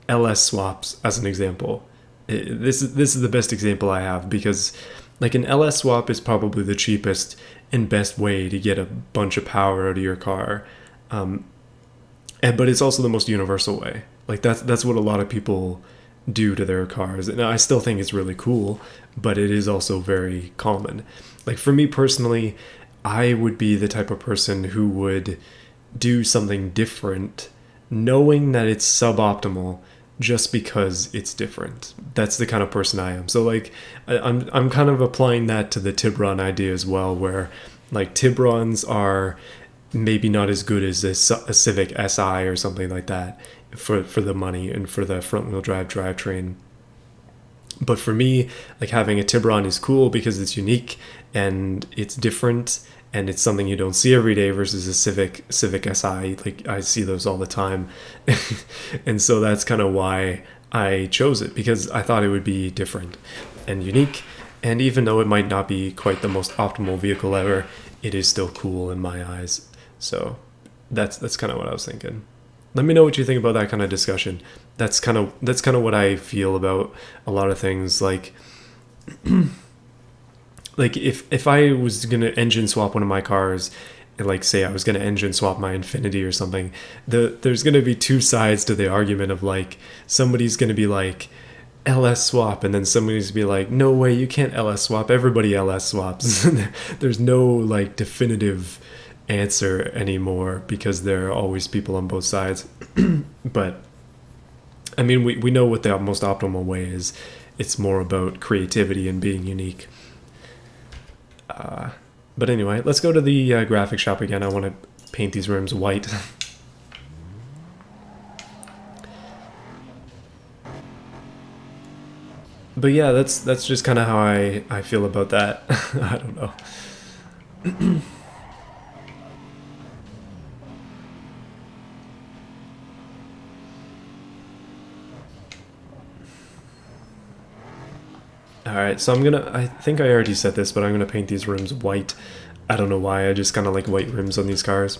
A: LS swaps, as an example. This is the best example I have, because like an LS swap is probably the cheapest and best way to get a bunch of power out of your car, but it's also the most universal way. Like that's what a lot of people do to their cars, and I still think it's really cool, but it is also very common. Like for me personally, I would be the type of person who would do something different, knowing that it's suboptimal, just because it's different. That's the kind of person I am. So like I'm kind of applying that to the Tiburon idea as well, where like Tiburons are maybe not as good as a Civic Si or something like that for the money and for the front wheel drive drivetrain. But for me, like having a Tiburon is cool because it's unique and it's different, and it's something you don't see every day versus a Civic Si. Like I see those all the time. And so that's kind of why I chose it, because I thought it would be different and unique. And even though it might not be quite the most optimal vehicle ever, it is still cool in my eyes. So that's kind of what I was thinking. Let me know what you think about that kind of discussion. That's kind of what I feel about a lot of things. Like like if I was gonna engine swap one of my cars, like say I was gonna engine swap my Infiniti or something, there's gonna be two sides to the argument of like somebody's gonna be like LS swap, and then somebody's gonna be like, no way, you can't LS swap, everybody LS swaps. There's no like definitive answer anymore, because there are always people on both sides. But I mean, we know what the most optimal way is. It's more about creativity and being unique. But anyway, let's go to the graphic shop again. I want to paint these rims white. But yeah, that's just kind of how I feel about that. I don't know. Alright, so I think I already said this, but I'm gonna paint these rims white. I don't know why, I just kind of like white rims on these cars.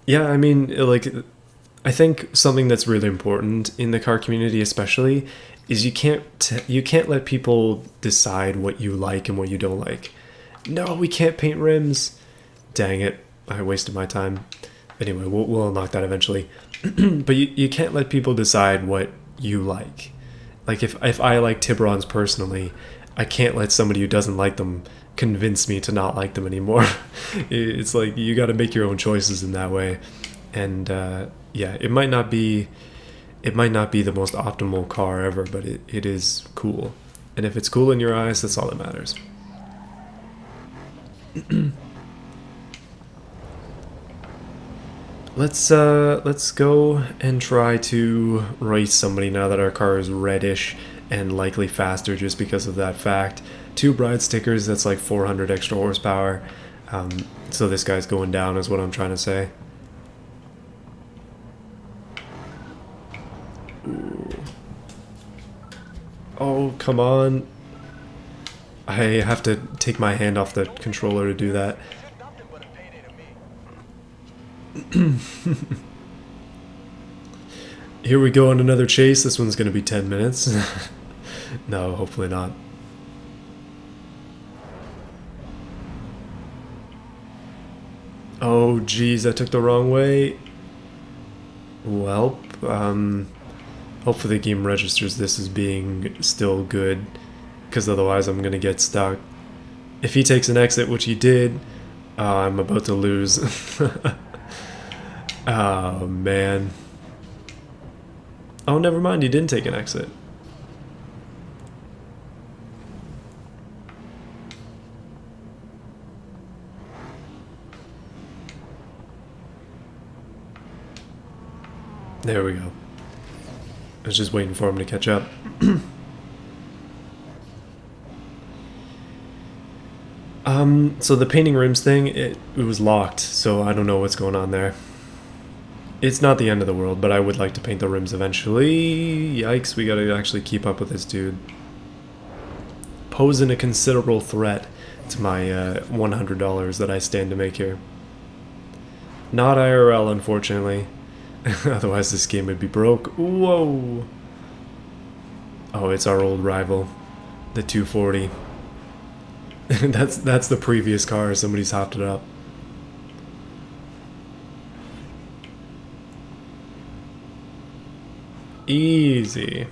A: Yeah, I mean, like, I think something that's really important in the car community, especially, is you can't let people decide what you like and what you don't like. No, we can't paint rims. Dang it, I wasted my time. Anyway, we'll unlock that eventually. But you can't let people decide what you like. Like, if I like Tiburons personally, I can't let somebody who doesn't like them convince me to not like them anymore. It's like, you got to make your own choices in that way. And yeah, it might not be the most optimal car ever, but it is cool. And if it's cool in your eyes, that's all that matters. Let's go and try to race somebody now that our car is reddish and likely faster just because of that fact. 2 bride stickers, that's like 400 extra horsepower. So this guy's going down is what I'm trying to say. Ooh. Oh, come on. I have to take my hand off the controller to do that. Here we go on another chase. This one's going to be 10 minutes. No, hopefully not. Oh, geez, I took the wrong way. Well, hopefully the game registers this as being still good, because otherwise I'm going to get stuck. If he takes an exit, which he did, I'm about to lose. Oh, man. Oh, never mind, he didn't take an exit. There we go. I was just waiting for him to catch up. So the painting rims thing, it was locked, so I don't know what's going on there. It's not the end of the world, but I would like to paint the rims eventually. Yikes, we gotta actually keep up with this dude. Posing a considerable threat to my $100 that I stand to make here. Not IRL, unfortunately. Otherwise this game would be broke. Whoa! Oh, it's our old rival, the 240. That's the previous car. Somebody's hopped it up. Easy.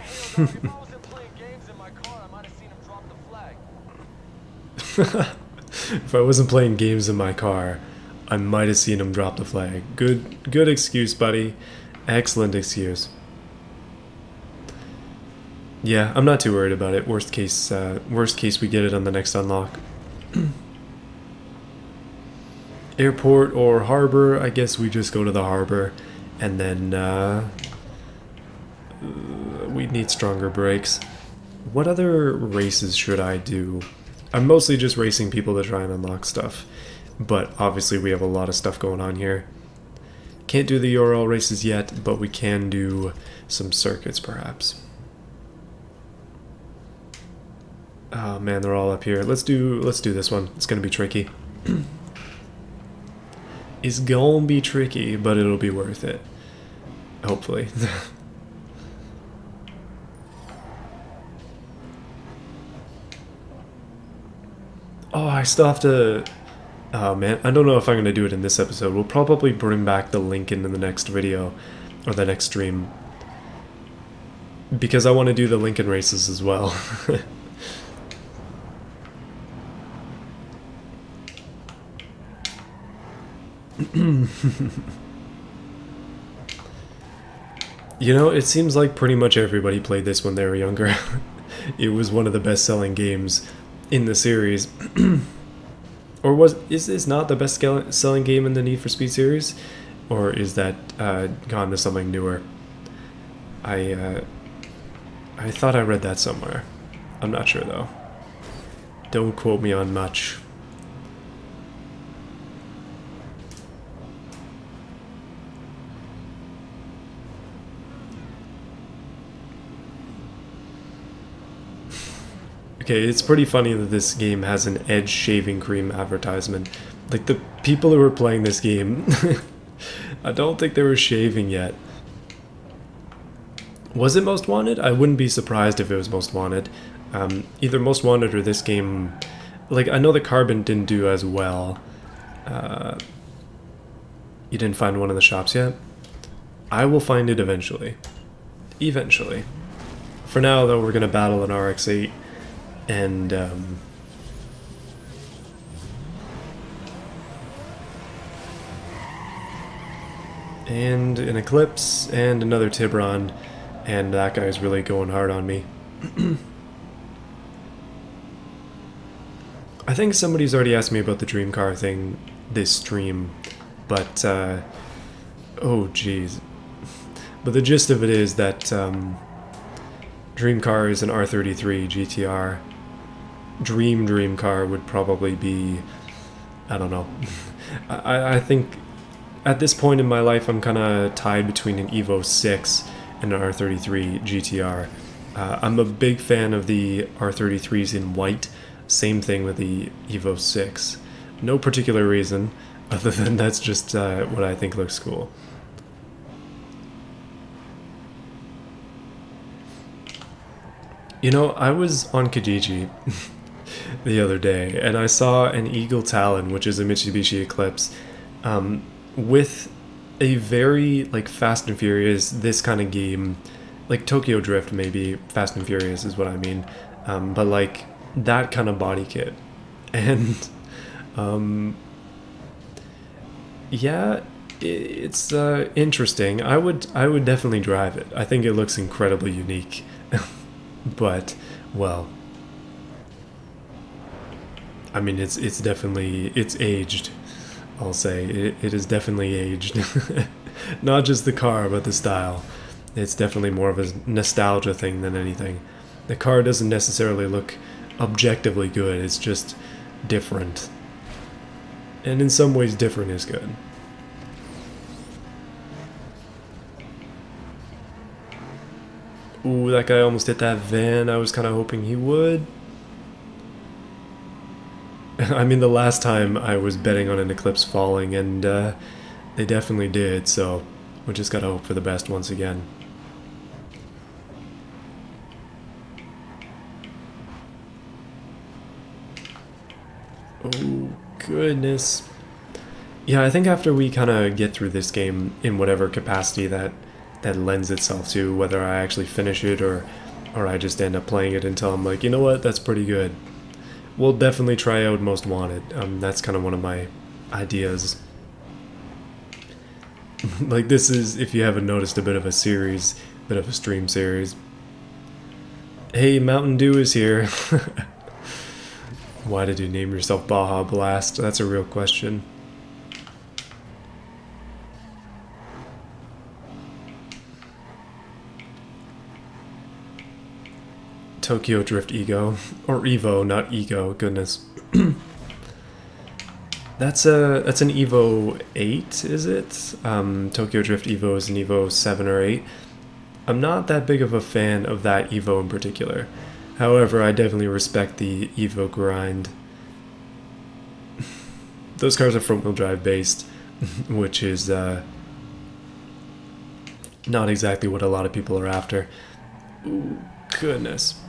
A: If I wasn't playing games in my car, I might have seen him drop the flag. Good excuse, buddy. Excellent excuse. Yeah, I'm not too worried about it. Worst case, we get it on the next unlock. Airport or harbor? I guess we just go to the harbor, and then we need stronger brakes. What other races should I do? I'm mostly just racing people to try and unlock stuff, but obviously we have a lot of stuff going on here. Can't do the URL races yet, but we can do some circuits perhaps. Oh man, they're all up here. Let's do this one. It's gonna be tricky. It's gonna be tricky, but it'll be worth it. Hopefully. Oh, I still have to... Oh man, I don't know if I'm gonna do it in this episode. We'll probably bring back the Lincoln in the next video, or the next stream, because I want to do the Lincoln races as well. You know, it seems like pretty much everybody played this when they were younger. It was one of the best-selling games in the series. Or is this not the best-selling game in the Need for Speed series? Or is that gone to something newer? I thought I read that somewhere. I'm not sure though. Don't quote me on much. Okay, it's pretty funny that this game has an Edge shaving cream advertisement. Like, the people who were playing this game, I don't think they were shaving yet. Was it Most Wanted? I wouldn't be surprised if it was Most Wanted. Either Most Wanted or this game. Like, I know the Carbon didn't do as well. You didn't find one in the shops yet? I will find it eventually. Eventually. For now, though, we're going to battle an RX-8. And, and an Eclipse, and another Tiburon, and that guy's really going hard on me. I think somebody's already asked me about the dream car thing this stream, but, oh jeez. But the gist of it is that, dream car is an R33 GTR. Dream car would probably be, I don't know. I think at this point in my life I'm kind of tied between an Evo 6 and an R33 GTR. I'm a big fan of the R33s in white. Same thing with the Evo 6. No particular reason other than that's just what I think looks cool. You know, I was on Kijiji the other day, and I saw an Eagle Talon, which is a Mitsubishi Eclipse, with a very, like, Fast and Furious, this kind of game, like Tokyo Drift maybe, Fast and Furious is what I mean, but, like, that kind of body kit. And, yeah, it's interesting. I would definitely drive it. I think it looks incredibly unique. But, well, I mean, it's definitely, it's aged, I'll say. It is definitely aged. Not just the car, but the style. It's definitely more of a nostalgia thing than anything. The car doesn't necessarily look objectively good, it's just different. And in some ways, different is good. Ooh, that guy almost hit that van. I was kind of hoping he would. I mean, the last time I was betting on an Eclipse falling, and they definitely did, so we just gotta hope for the best once again. Oh, goodness. Yeah, I think after we kind of get through this game in whatever capacity that lends itself to, whether I actually finish it or I just end up playing it until I'm like, you know what, that's pretty good. We'll definitely try out Most Wanted. That's kind of one of my ideas. Like, this is, if you haven't noticed, a bit of a series, bit of a stream series. Hey, Mountain Dew is here. Why did you name yourself Baja Blast? That's a real question. Tokyo Drift Ego. Or Evo, not Ego, goodness. That's an Evo 8, is it? Tokyo Drift Evo is an Evo 7 or 8. I'm not that big of a fan of that Evo in particular. However, I definitely respect the Evo grind. Those cars are front-wheel drive based, which is not exactly what a lot of people are after. Ooh, goodness.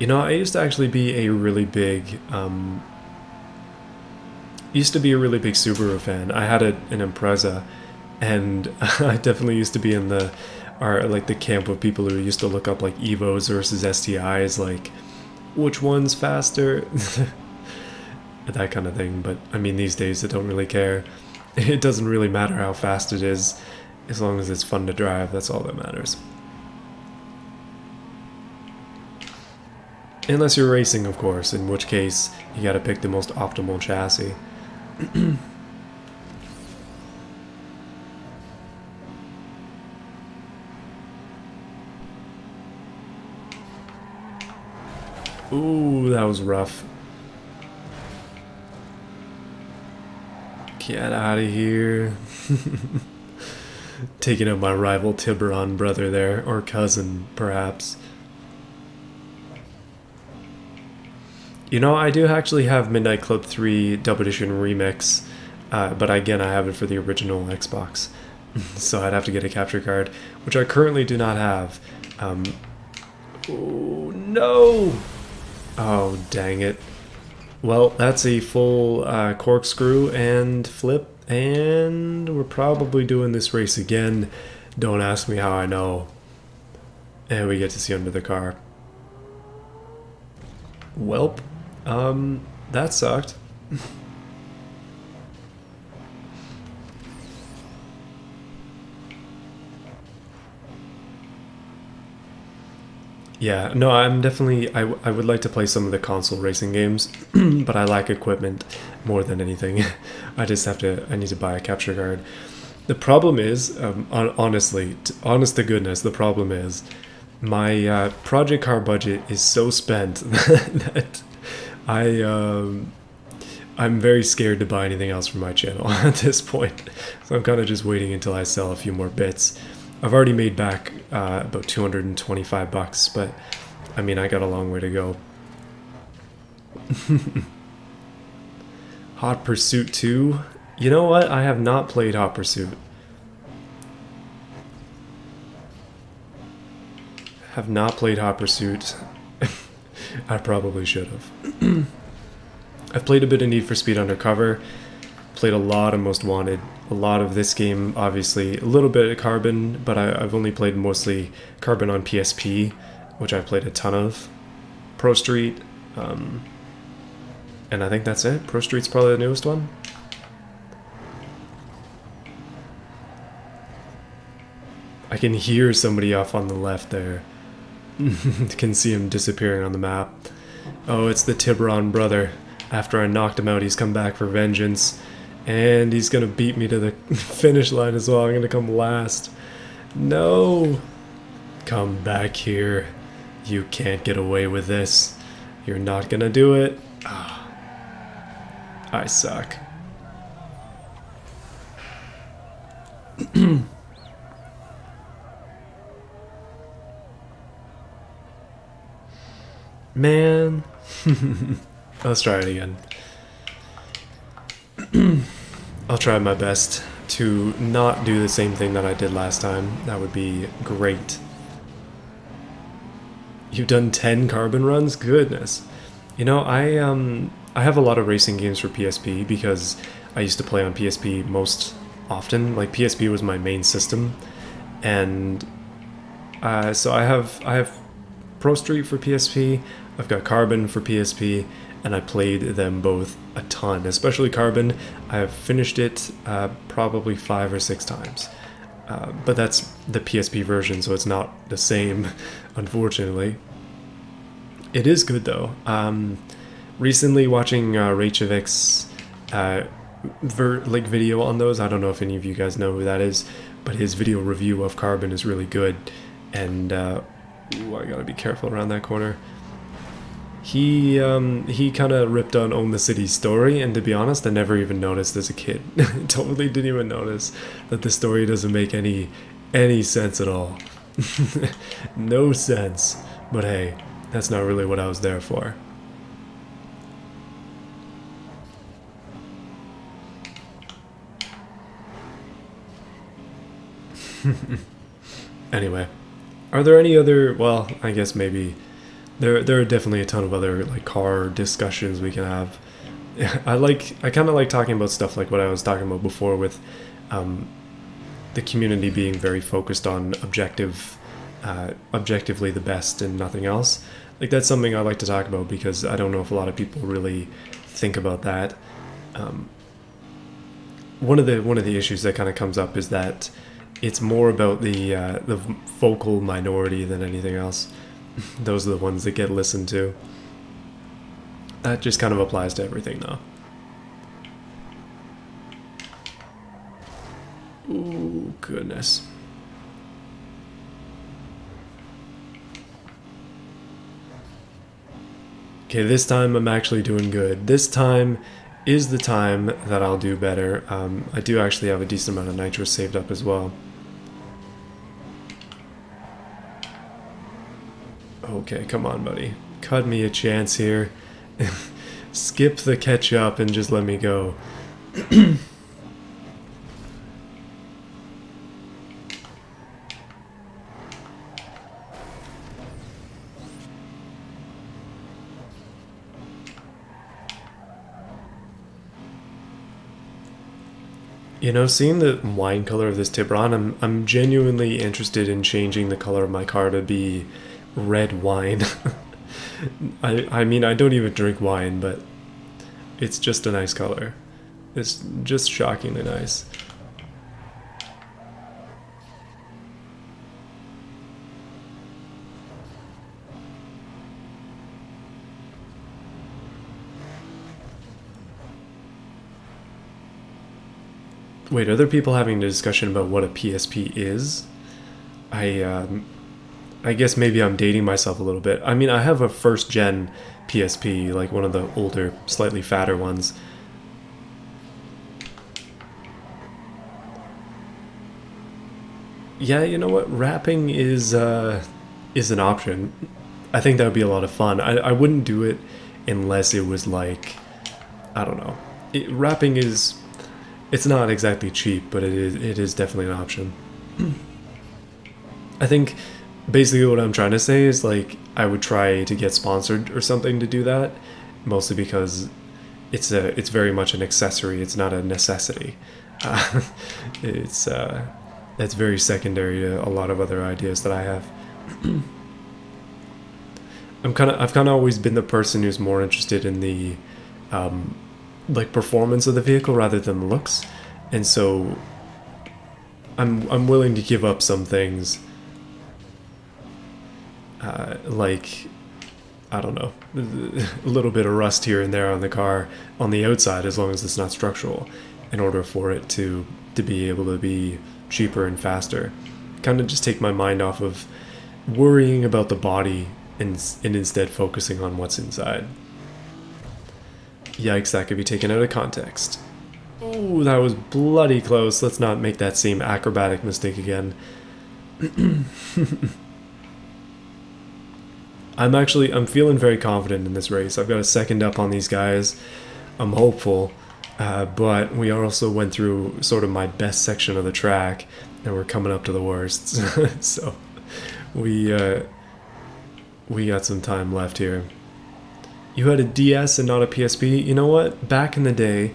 A: You know, I used to actually be a really big, Subaru fan. I had an Impreza, and I definitely used to be in the camp of people who used to look up like Evos versus STIs, like which one's faster, that kind of thing. But I mean, these days I don't really care. It doesn't really matter how fast it is, as long as it's fun to drive. That's all that matters. Unless you're racing, of course, in which case you gotta pick the most optimal chassis. Ooh, that was rough. Get out of here. Taking out my rival Tiburon brother there, or cousin, perhaps. You know, I do actually have Midnight Club 3 Dub Edition Remix, but again, I have it for the original Xbox. So I'd have to get a capture card, which I currently do not have. Oh, no! Oh, dang it. Well, that's a full corkscrew and flip, and we're probably doing this race again. Don't ask me how I know. And we get to see under the car. Welp. That sucked. Yeah, no, I'm definitely, I would like to play some of the console racing games, but I lack equipment more than anything. I just have to, I need to buy a capture card. The problem is, honestly, honest to goodness, the problem is my project car budget is so spent that I'm very scared to buy anything else for my channel at this point. So I'm kind of just waiting until I sell a few more bits. I've already made back about 225 bucks, but I mean, I got a long way to go. Hot Pursuit 2? You know what? I have not played Hot Pursuit. Have not played Hot Pursuit. I probably should have. I've played a bit of Need for Speed Undercover. Played a lot of Most Wanted, a lot of this game, obviously, a little bit of Carbon, but I've only played mostly Carbon on PSP, which I played a ton of. Pro Street, and I think that's it. Pro Street's probably the newest one. I can hear somebody off on the left there. Can see him disappearing on the map. Oh, it's the Tiburon brother. After I knocked him out, he's come back for vengeance. And he's gonna beat me to the finish line as well. I'm gonna come last. No! Come back here. You can't get away with this. You're not gonna do it. Ah. I suck. Man. Let's try it again. I'll try my best to not do the same thing that I did last time. That would be great. You've done 10 Carbon runs? Goodness. You know, I have a lot of racing games for PSP because I used to play on PSP most often. Like, PSP was my main system. And so I have Pro Street for PSP, I've got Carbon for PSP, and I played them both a ton, especially Carbon. I have finished it probably 5 or 6 times. But that's the PSP version, so it's not the same, unfortunately. It is good, though. Recently watching Raychevik's video on those, I don't know if any of you guys know who that is, but his video review of Carbon is really good. And, ooh, I gotta be careful around that corner. He kind of ripped on Own the City's story, and to be honest, I never even noticed as a kid. Totally didn't even notice that the story doesn't make any sense at all. No sense. But hey, that's not really what I was there for. Anyway, are there any other, well, I guess maybe there are definitely a ton of other like car discussions we can have. I kind of like talking about stuff like what I was talking about before with the community being very focused on objective objectively the best and nothing else. Like, that's something I like to talk about because I don't know if a lot of people really think about that. One of the issues that kind of comes up is that it's more about the vocal minority than anything else. Those are the ones that get listened to. That just kind of applies to everything, though. Ooh, goodness. Okay, this time I'm actually doing good. This time is the time that I'll do better. I do actually have a decent amount of nitrous saved up as well. Okay, come on, buddy. Cut me a chance here. Skip the catch up and just let me go. You know, seeing the wine color of this Tiburon, I'm genuinely interested in changing the color of my car to be red wine. I mean, I don't even drink wine, but it's just a nice color. It's just shockingly nice. Wait, are there people having a discussion about what a PSP is? I guess maybe I'm dating myself a little bit. I mean, I have a first gen PSP, like one of the older, slightly fatter ones. Yeah, you know what? Rapping is an option. I think that would be a lot of fun. I wouldn't do it unless it was like, I don't know. Rapping is, it's not exactly cheap, but it is definitely an option. I think basically what I'm trying to say is, like, I would try to get sponsored or something to do that, mostly because it's very much an accessory. It's not a necessity. That's very secondary to a lot of other ideas that I have. I've kind of always been the person who's more interested in the like performance of the vehicle rather than the looks, and so I'm willing to give up some things, like, I don't know, a little bit of rust here and there on the car on the outside, as long as it's not structural, in order for it to be able to be cheaper and faster. Kind of just take my mind off of worrying about the body and instead focusing on what's inside. Yikes, that could be taken out of context. Oh, that was bloody close. Let's not make that same acrobatic mistake again. I'm feeling very confident in this race. I've got a second up on these guys. I'm hopeful, but we also went through sort of my best section of the track, and we're coming up to the worst. So we got some time left here. You had a DS and not a PSP. You know what? Back in the day,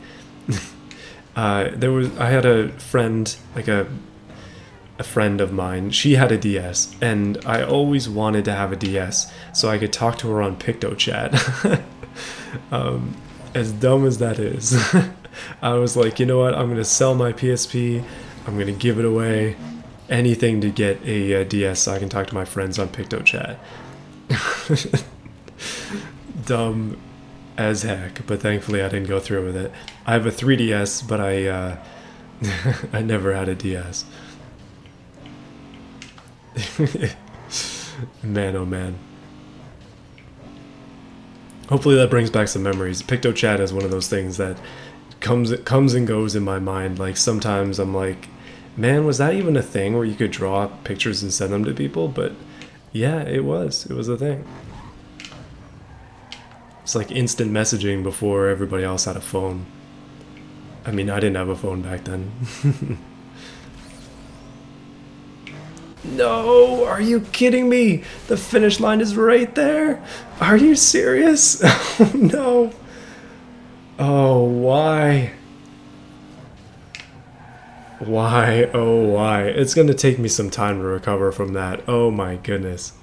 A: I had a friend, like a friend of mine. She had a DS, and I always wanted to have a DS so I could talk to her on PictoChat. As dumb as that is, I was like, you know what? I'm gonna sell my PSP. I'm gonna give it away. Anything to get a DS so I can talk to my friends on PictoChat. Dumb as heck, but thankfully I didn't go through with it. I have a 3DS, but I I never had a DS. Man, oh man. Hopefully that brings back some memories. PictoChat is one of those things that comes and goes in my mind. Like, sometimes I'm like, man, was that even a thing where you could draw pictures and send them to people? But yeah, it was a thing. It's like instant messaging before everybody else had a phone. I mean, I didn't have a phone back then. No, are you kidding me? The finish line is right there. Are you serious? Oh no. Oh, why? Why? Oh, why? It's gonna take me some time to recover from that. Oh my goodness.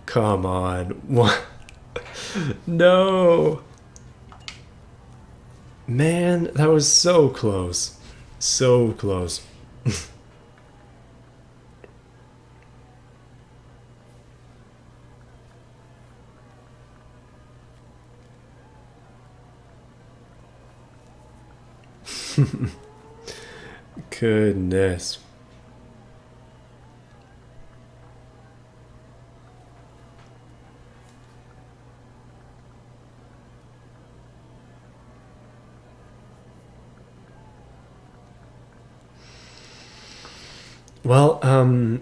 A: Come on. What? No! Man, that was so close. So close. Goodness. Well,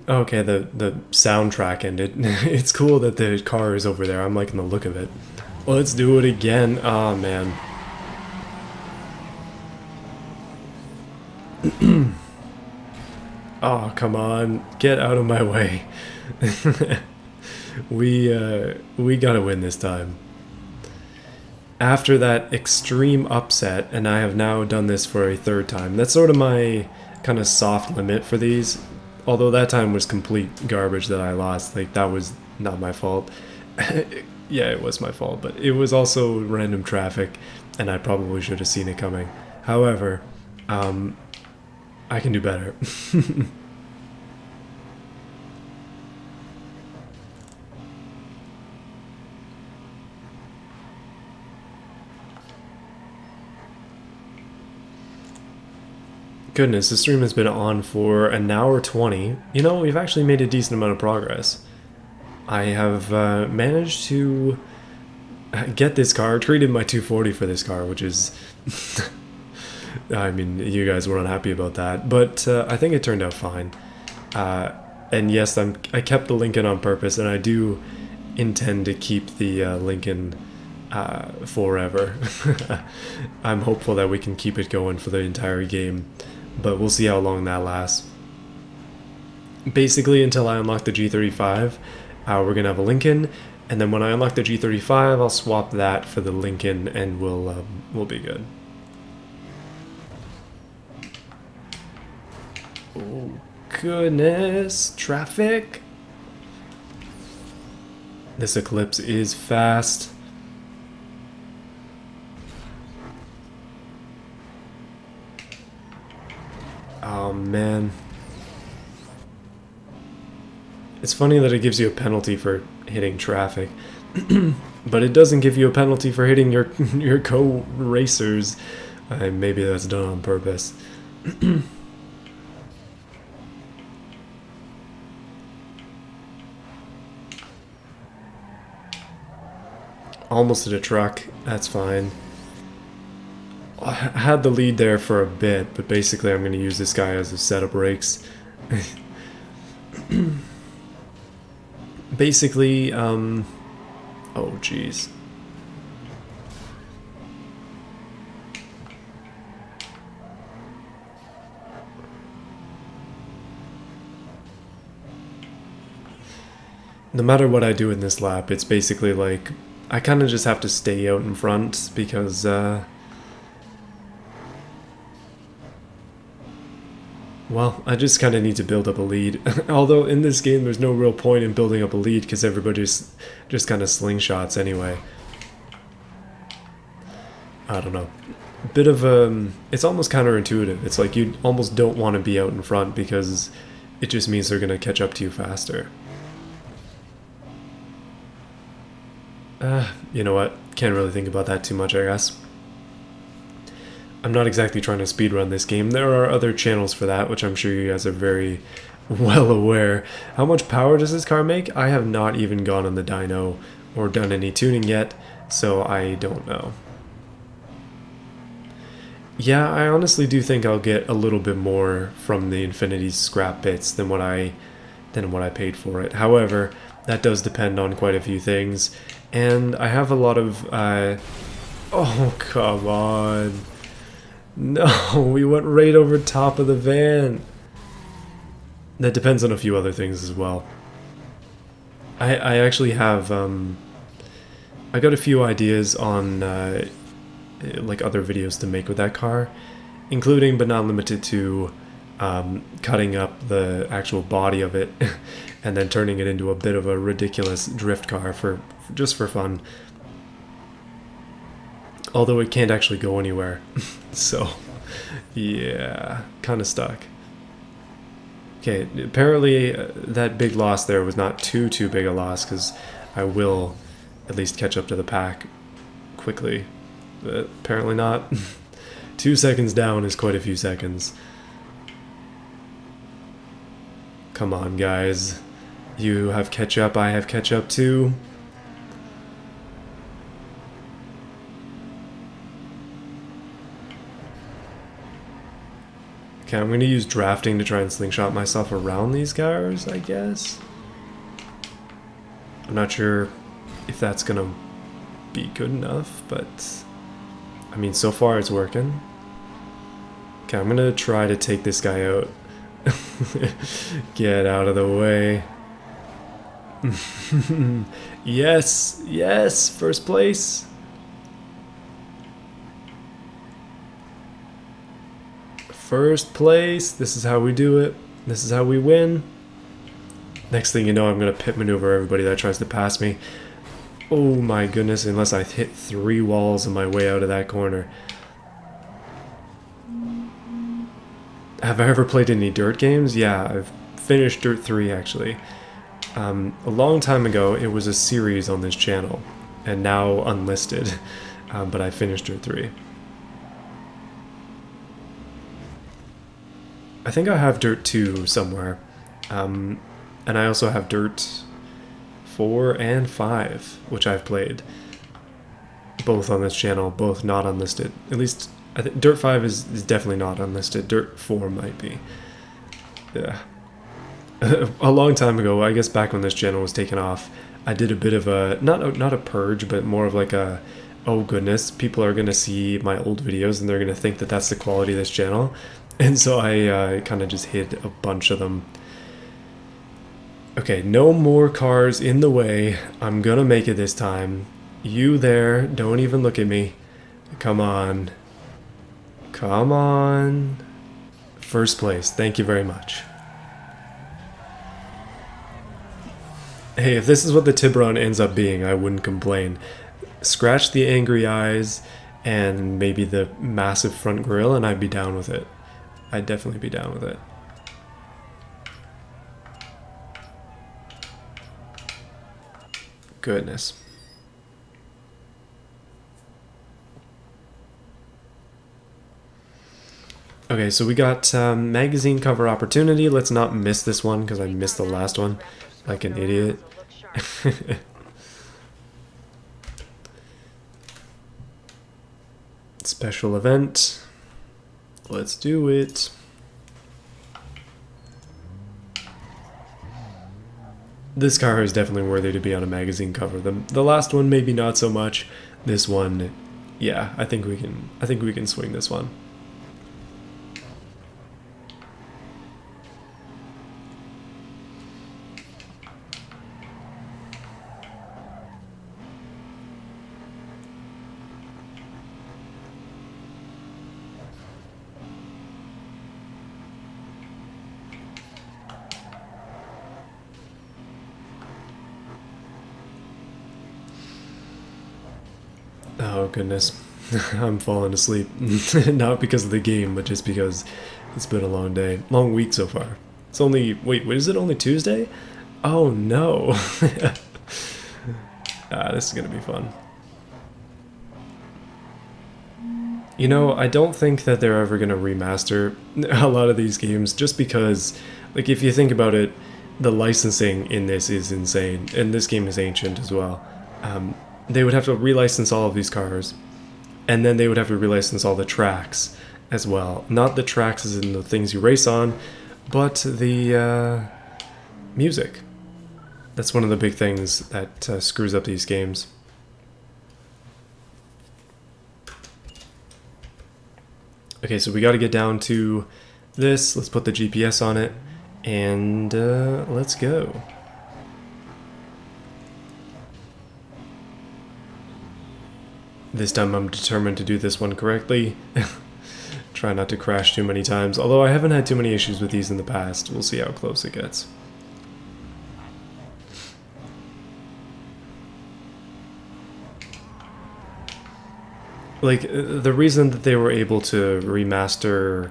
A: okay, the soundtrack ended. It's cool that the car is over there. I'm liking the look of it. Let's do it again. Oh, man. Oh, come on. Get out of my way. We gotta win this time. After that extreme upset, and I have now done this for a third time. That's sort of my kind of soft limit for these. Although that time was complete garbage that I lost. Like, that was not my fault. Yeah, it was my fault, but it was also random traffic, and I probably should have seen it coming. However, I can do better. Goodness, the stream has been on for an hour 20. You know, we've actually made a decent amount of progress. I have managed to get this car, traded my 240 for this car, which is... I mean, you guys were unhappy about that, but I think it turned out fine. And yes, I kept the Lincoln on purpose, and I do intend to keep the Lincoln forever. I'm hopeful that we can keep it going for the entire game, but we'll see how long that lasts. Basically, until I unlock the G35, we're gonna have a Lincoln, and then when I unlock the G35, I'll swap that for the Lincoln, and we'll be good. Oh goodness, traffic! This Eclipse is fast. Oh man. It's funny that it gives you a penalty for hitting traffic, but it doesn't give you a penalty for hitting your co-racers. Maybe that's done on purpose. Almost hit a truck. That's fine. I had the lead there for a bit, but basically I'm going to use this guy as a set of brakes. Basically, oh jeez. No matter what I do in this lap, it's basically like, I kind of just have to stay out in front because, well, I just kind of need to build up a lead. Although in this game there's no real point in building up a lead because everybody's just kind of slingshots anyway. I don't know. Bit of it's almost counterintuitive. It's like you almost don't want to be out in front because it just means they're going to catch up to you faster. You know what? Can't really think about that too much, I guess. I'm not exactly trying to speedrun this game. There are other channels for that, which I'm sure you guys are very well aware. How much power does this car make? I have not even gone on the dyno or done any tuning yet, so I don't know. Yeah, I honestly do think I'll get a little bit more from the Infinity scrap bits than what I paid for it. However, that does depend on quite a few things, and I have a lot of oh, come on. No, we went right over top of the van. That depends on a few other things as well. I actually have I got a few ideas on like other videos to make with that car, including but not limited to cutting up the actual body of it and then turning it into a bit of a ridiculous drift car for just for fun. Although it can't actually go anywhere. So, yeah, kind of stuck. Okay, apparently that big loss there was not too big a loss, because I will at least catch up to the pack quickly. But apparently not. 2 seconds down is quite a few seconds. Come on, guys. You have catch up, I have catch up too. Okay, I'm going to use drafting to try and slingshot myself around these cars, I guess. I'm not sure if that's going to be good enough, but I mean, so far it's working. Okay, I'm going to try to take this guy out. Get out of the way. Yes, yes, first place. First place. This is how we do it. This is how we win. Next thing you know, I'm going to pit maneuver everybody that tries to pass me. Oh my goodness, unless I hit 3 walls on my way out of that corner. Have I ever played any dirt games? Yeah, I've finished Dirt 3 actually. A long time ago, it was a series on this channel, and now unlisted, but I finished Dirt 3. I think I have Dirt 2 somewhere, and I also have Dirt 4 and 5, which I've played. Both on this channel, both not unlisted. At least, I think Dirt 5 is definitely not unlisted. Dirt 4 might be. Yeah. A long time ago, I guess back when this channel was taken off, I did a bit of a, not a purge, but more of like a, oh goodness, people are going to see my old videos and they're going to think that that's the quality of this channel. And so I kind of just hid a bunch of them. Okay, no more cars in the way. I'm gonna make it this time. You there, don't even look at me. Come on. Come on. First place, thank you very much. Hey, if this is what the Tiburon ends up being, I wouldn't complain. Scratch the angry eyes and maybe the massive front grille and I'd be down with it. I'd definitely be down with it. Goodness. Okay, so we got magazine cover opportunity. Let's not miss this one because I missed the last one like an idiot. Special event. Let's do it. This car is definitely worthy to be on a magazine cover. The last one maybe not so much. This one, yeah, I think we can swing this one. Oh goodness, I'm falling asleep. Not because of the game, but just because it's been a long day. Long week so far. It's only, wait, is it only Tuesday? Oh no. This is gonna be fun. You know, I don't think that they're ever gonna remaster a lot of these games just because, like, if you think about it, the licensing in this is insane, and this game is ancient as well. They would have to relicense all of these cars, and then they would have to relicense all the tracks as well. Not the tracks as in the things you race on, but the music. That's one of the big things that screws up these games. Okay, so we got to get down to this. Let's put the GPS on it, and let's go. This time I'm determined to do this one correctly. Try not to crash too many times, although I haven't had too many issues with these in the past. We'll see how close it gets. Like, the reason that they were able to remaster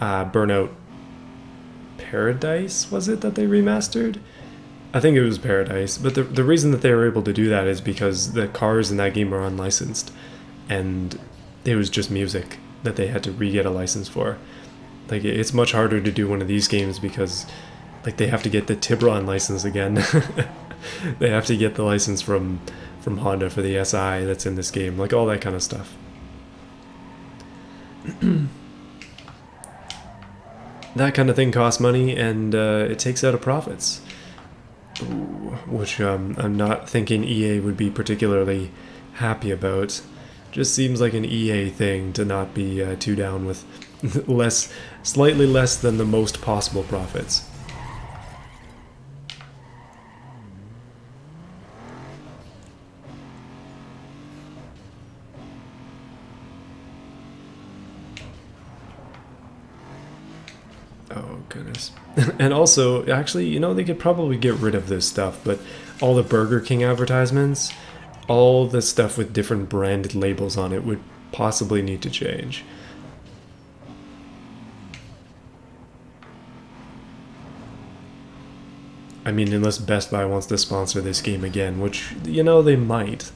A: Burnout Paradise, was it that they remastered? I think it was Paradise, but the reason that they were able to do that is because the cars in that game are unlicensed, and it was just music that they had to re-get a license for. Like, it's much harder to do one of these games because, like, they have to get the Tiburon license again. They have to get the license from Honda for the SI that's in this game, like all that kind of stuff. That kind of thing costs money, and it takes out of profits. Ooh, which I'm not thinking EA would be particularly happy about. Just seems like an EA thing to not be too down with slightly less than the most possible profits. Oh, goodness. And also, actually, you know, they could probably get rid of this stuff, but all the Burger King advertisements, all the stuff with different branded labels on it would possibly need to change. I mean, unless Best Buy wants to sponsor this game again, which, you know, they might.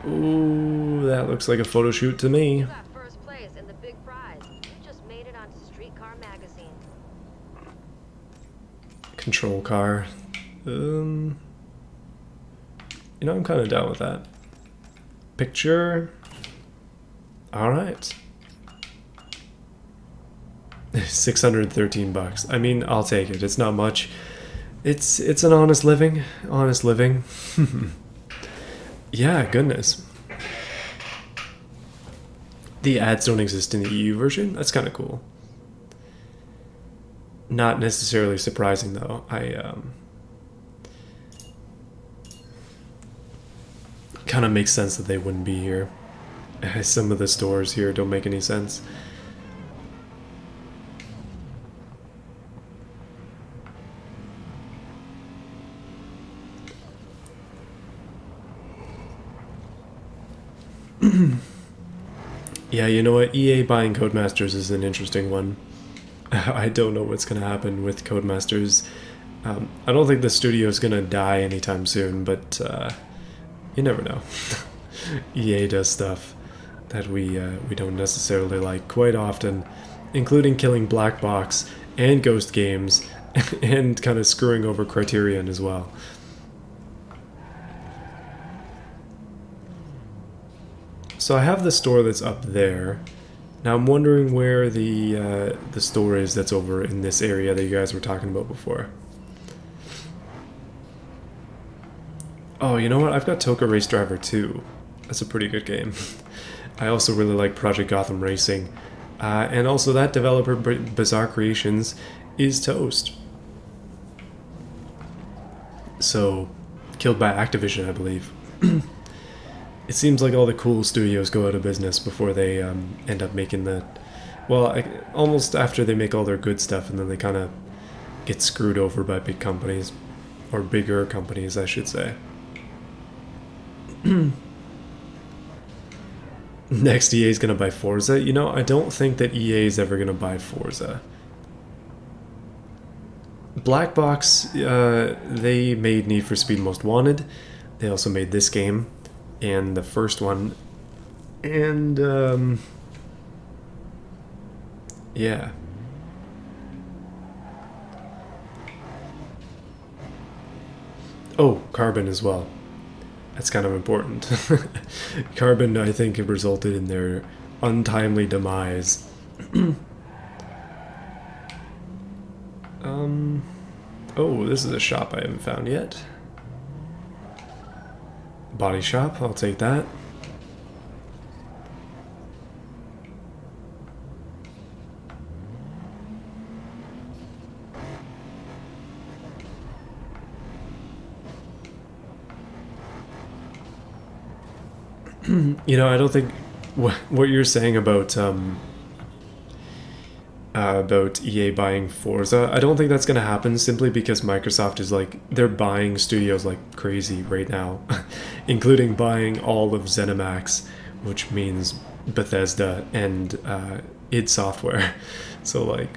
A: Ooh, that looks like a photo shoot to me.
B: You got first place in the big prize. You just made it onto Streetcar Magazine.
A: Control car. You know, I'm kind of down with that. Picture. All right. 613 bucks. I mean, I'll take it. It's not much. It's an honest living. Honest living. Yeah, goodness. The ads don't exist in the EU version? That's kind of cool. Not necessarily surprising, though. Kind of makes sense that they wouldn't be here. Some of the stores here don't make any sense. Yeah, you know what? EA buying Codemasters is an interesting one. I don't know what's going to happen with Codemasters. I don't think the studio is going to die anytime soon, but you never know. EA does stuff that we don't necessarily like quite often, including killing Black Box and Ghost Games, and kind of screwing over Criterion as well. So I have the store that's up there. Now I'm wondering where the store is that's over in this area that you guys were talking about before. Oh, you know what? I've got Toka Race Driver 2. That's a pretty good game. I also really like Project Gotham Racing. And also that developer, Bizarre Creations, is toast. So, killed by Activision, I believe. It seems like all the cool studios go out of business before they end up making the... Well, almost after they make all their good stuff, and then they kind of get screwed over by big companies. Or bigger companies, I should say. Next, EA is going to buy Forza. You know, I don't think that EA is ever going to buy Forza. Black Box, they made Need for Speed Most Wanted. They also made this game. And the first one. And, yeah. Oh, Carbon as well. That's kind of important. Carbon, I think, resulted in their untimely demise. Oh, this is a shop I haven't found yet. Body shop, I'll take that. You know, I don't think what you're saying about EA buying Forza, I don't think that's going to happen simply because Microsoft is like, they're buying studios like crazy right now, including buying all of ZeniMax, which means Bethesda and id Software. So like,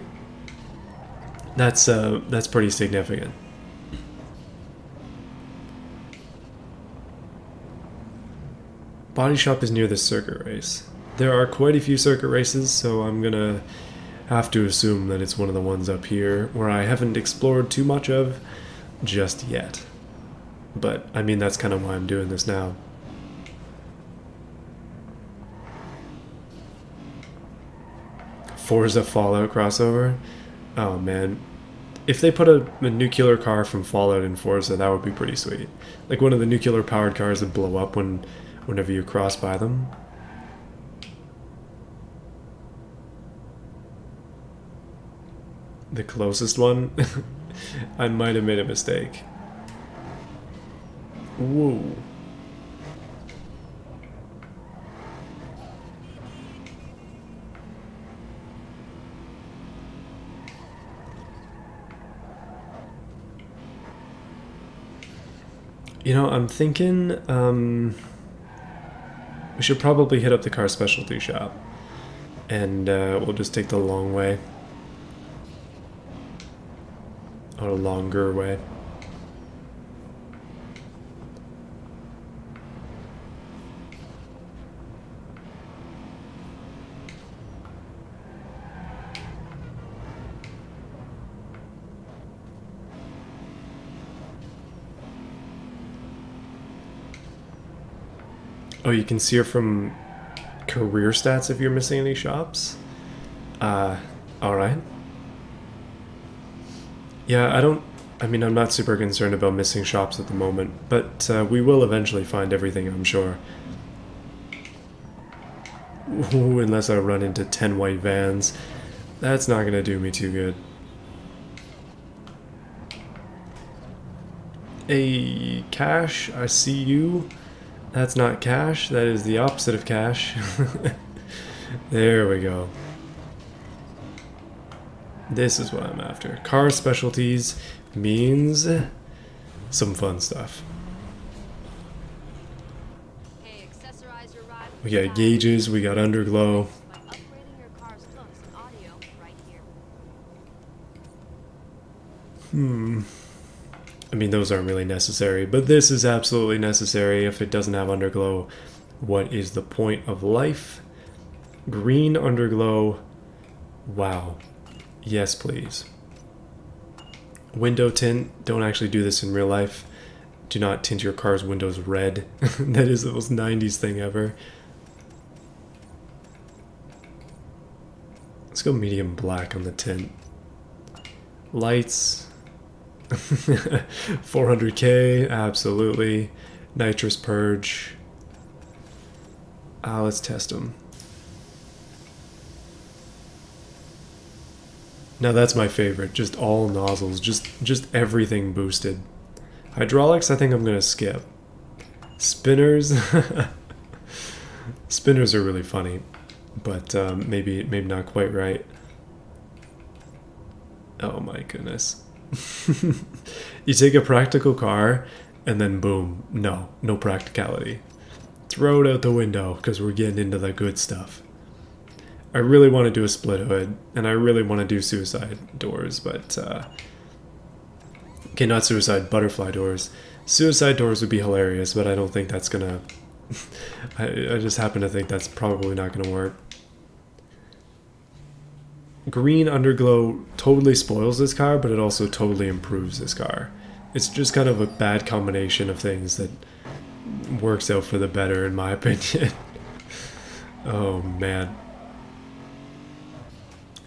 A: that's pretty significant. Body shop is near the circuit race. There are quite a few circuit races, so I'm gonna have to assume that it's one of the ones up here where I haven't explored too much of just yet. But I mean, that's kind of why I'm doing this now. Forza Fallout crossover? Oh man. If they put a nuclear car from Fallout in Forza, that would be pretty sweet. Like one of the nuclear powered cars that blow up whenever you cross by them. The closest one? I might have made a mistake. Whoa. You know, I'm thinking we should probably hit up the car specialty shop. And we'll just take the long way. Or a longer way. Oh, you can see her from career stats if you're missing any shops? Alright. Yeah, I mean, I'm not super concerned about missing shops at the moment, but we will eventually find everything, I'm sure. Ooh, unless I run into 10 white vans. That's not gonna do me too good. Hey, Cash, I see you. That's not cash, that is the opposite of cash. There we go. This is what I'm after. Car specialties means some fun stuff.
B: Hey, accessorize your ride with
A: We
B: the
A: got gauges, we got underglow.
B: by upgrading your car's looks and audio right here.
A: I mean, those aren't really necessary, but this is absolutely necessary. If it doesn't have underglow, what is the point of life? Green underglow. Wow. Yes, please. Window tint. Don't actually do this in real life. Do not tint your car's windows red. That is the most 90s thing ever. Let's go medium black on the tint. Lights. 400k, absolutely. Nitrous purge. Let's test them. Now that's my favorite, just all nozzles, just everything boosted. Hydraulics, I think I'm gonna skip. Spinners, spinners are really funny, but maybe not quite right. Oh my goodness. You take a practical car and then boom, no practicality. Throw it out the window because we're getting into the good stuff. I really want to do a split hood and I really want to do suicide doors, but okay, not suicide, butterfly doors. Suicide doors would be hilarious, but I don't think that's gonna I just happen to think that's probably not gonna work. Green underglow totally spoils this car, but it also totally improves this car. It's just kind of a bad combination of things that works out for the better, in my opinion. Oh man.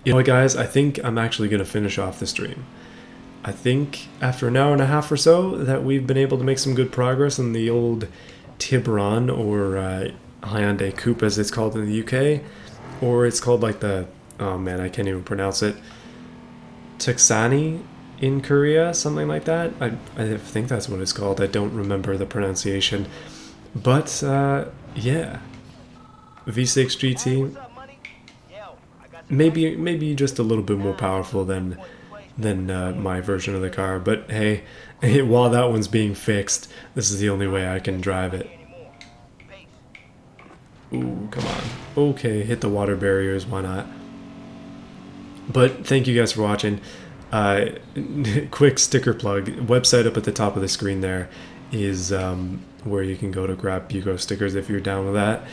A: You know what, guys? I think I'm actually going to finish off the stream. I think after an hour and a half or so that we've been able to make some good progress on the old Tiburon, or Hyundai Coupe as it's called in the UK, or it's called like the, oh man, I can't even pronounce it, Tuksani in Korea, something like that. I think that's what it's called. I don't remember the pronunciation. But yeah, V6
D: Hey,
A: GT,
D: what's up, money? Yo, I got some
A: maybe just a little bit more powerful than my version of the car. But hey, while that one's being fixed, this is the only way I can drive it.
D: anymore. Peace.
A: Ooh, come on. Okay, hit the water barriers, why not? But thank you guys for watching. Quick sticker plug. Website up at the top of the screen there is where you can go to grab Bugo stickers if you're down with that.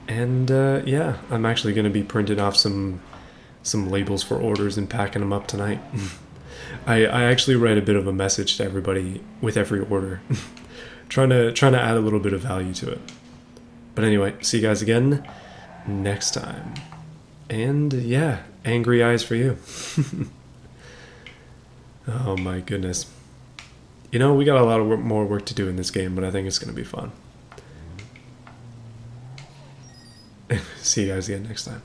A: And yeah, I'm actually going to be printing off some labels for orders and packing them up tonight. I actually write a bit of a message to everybody with every order, trying to add a little bit of value to it. But anyway, see you guys again next time. And yeah, angry eyes for you. Oh my goodness. You know, we got a lot of more work to do in this game, but I think it's going to be fun. See you guys again next time.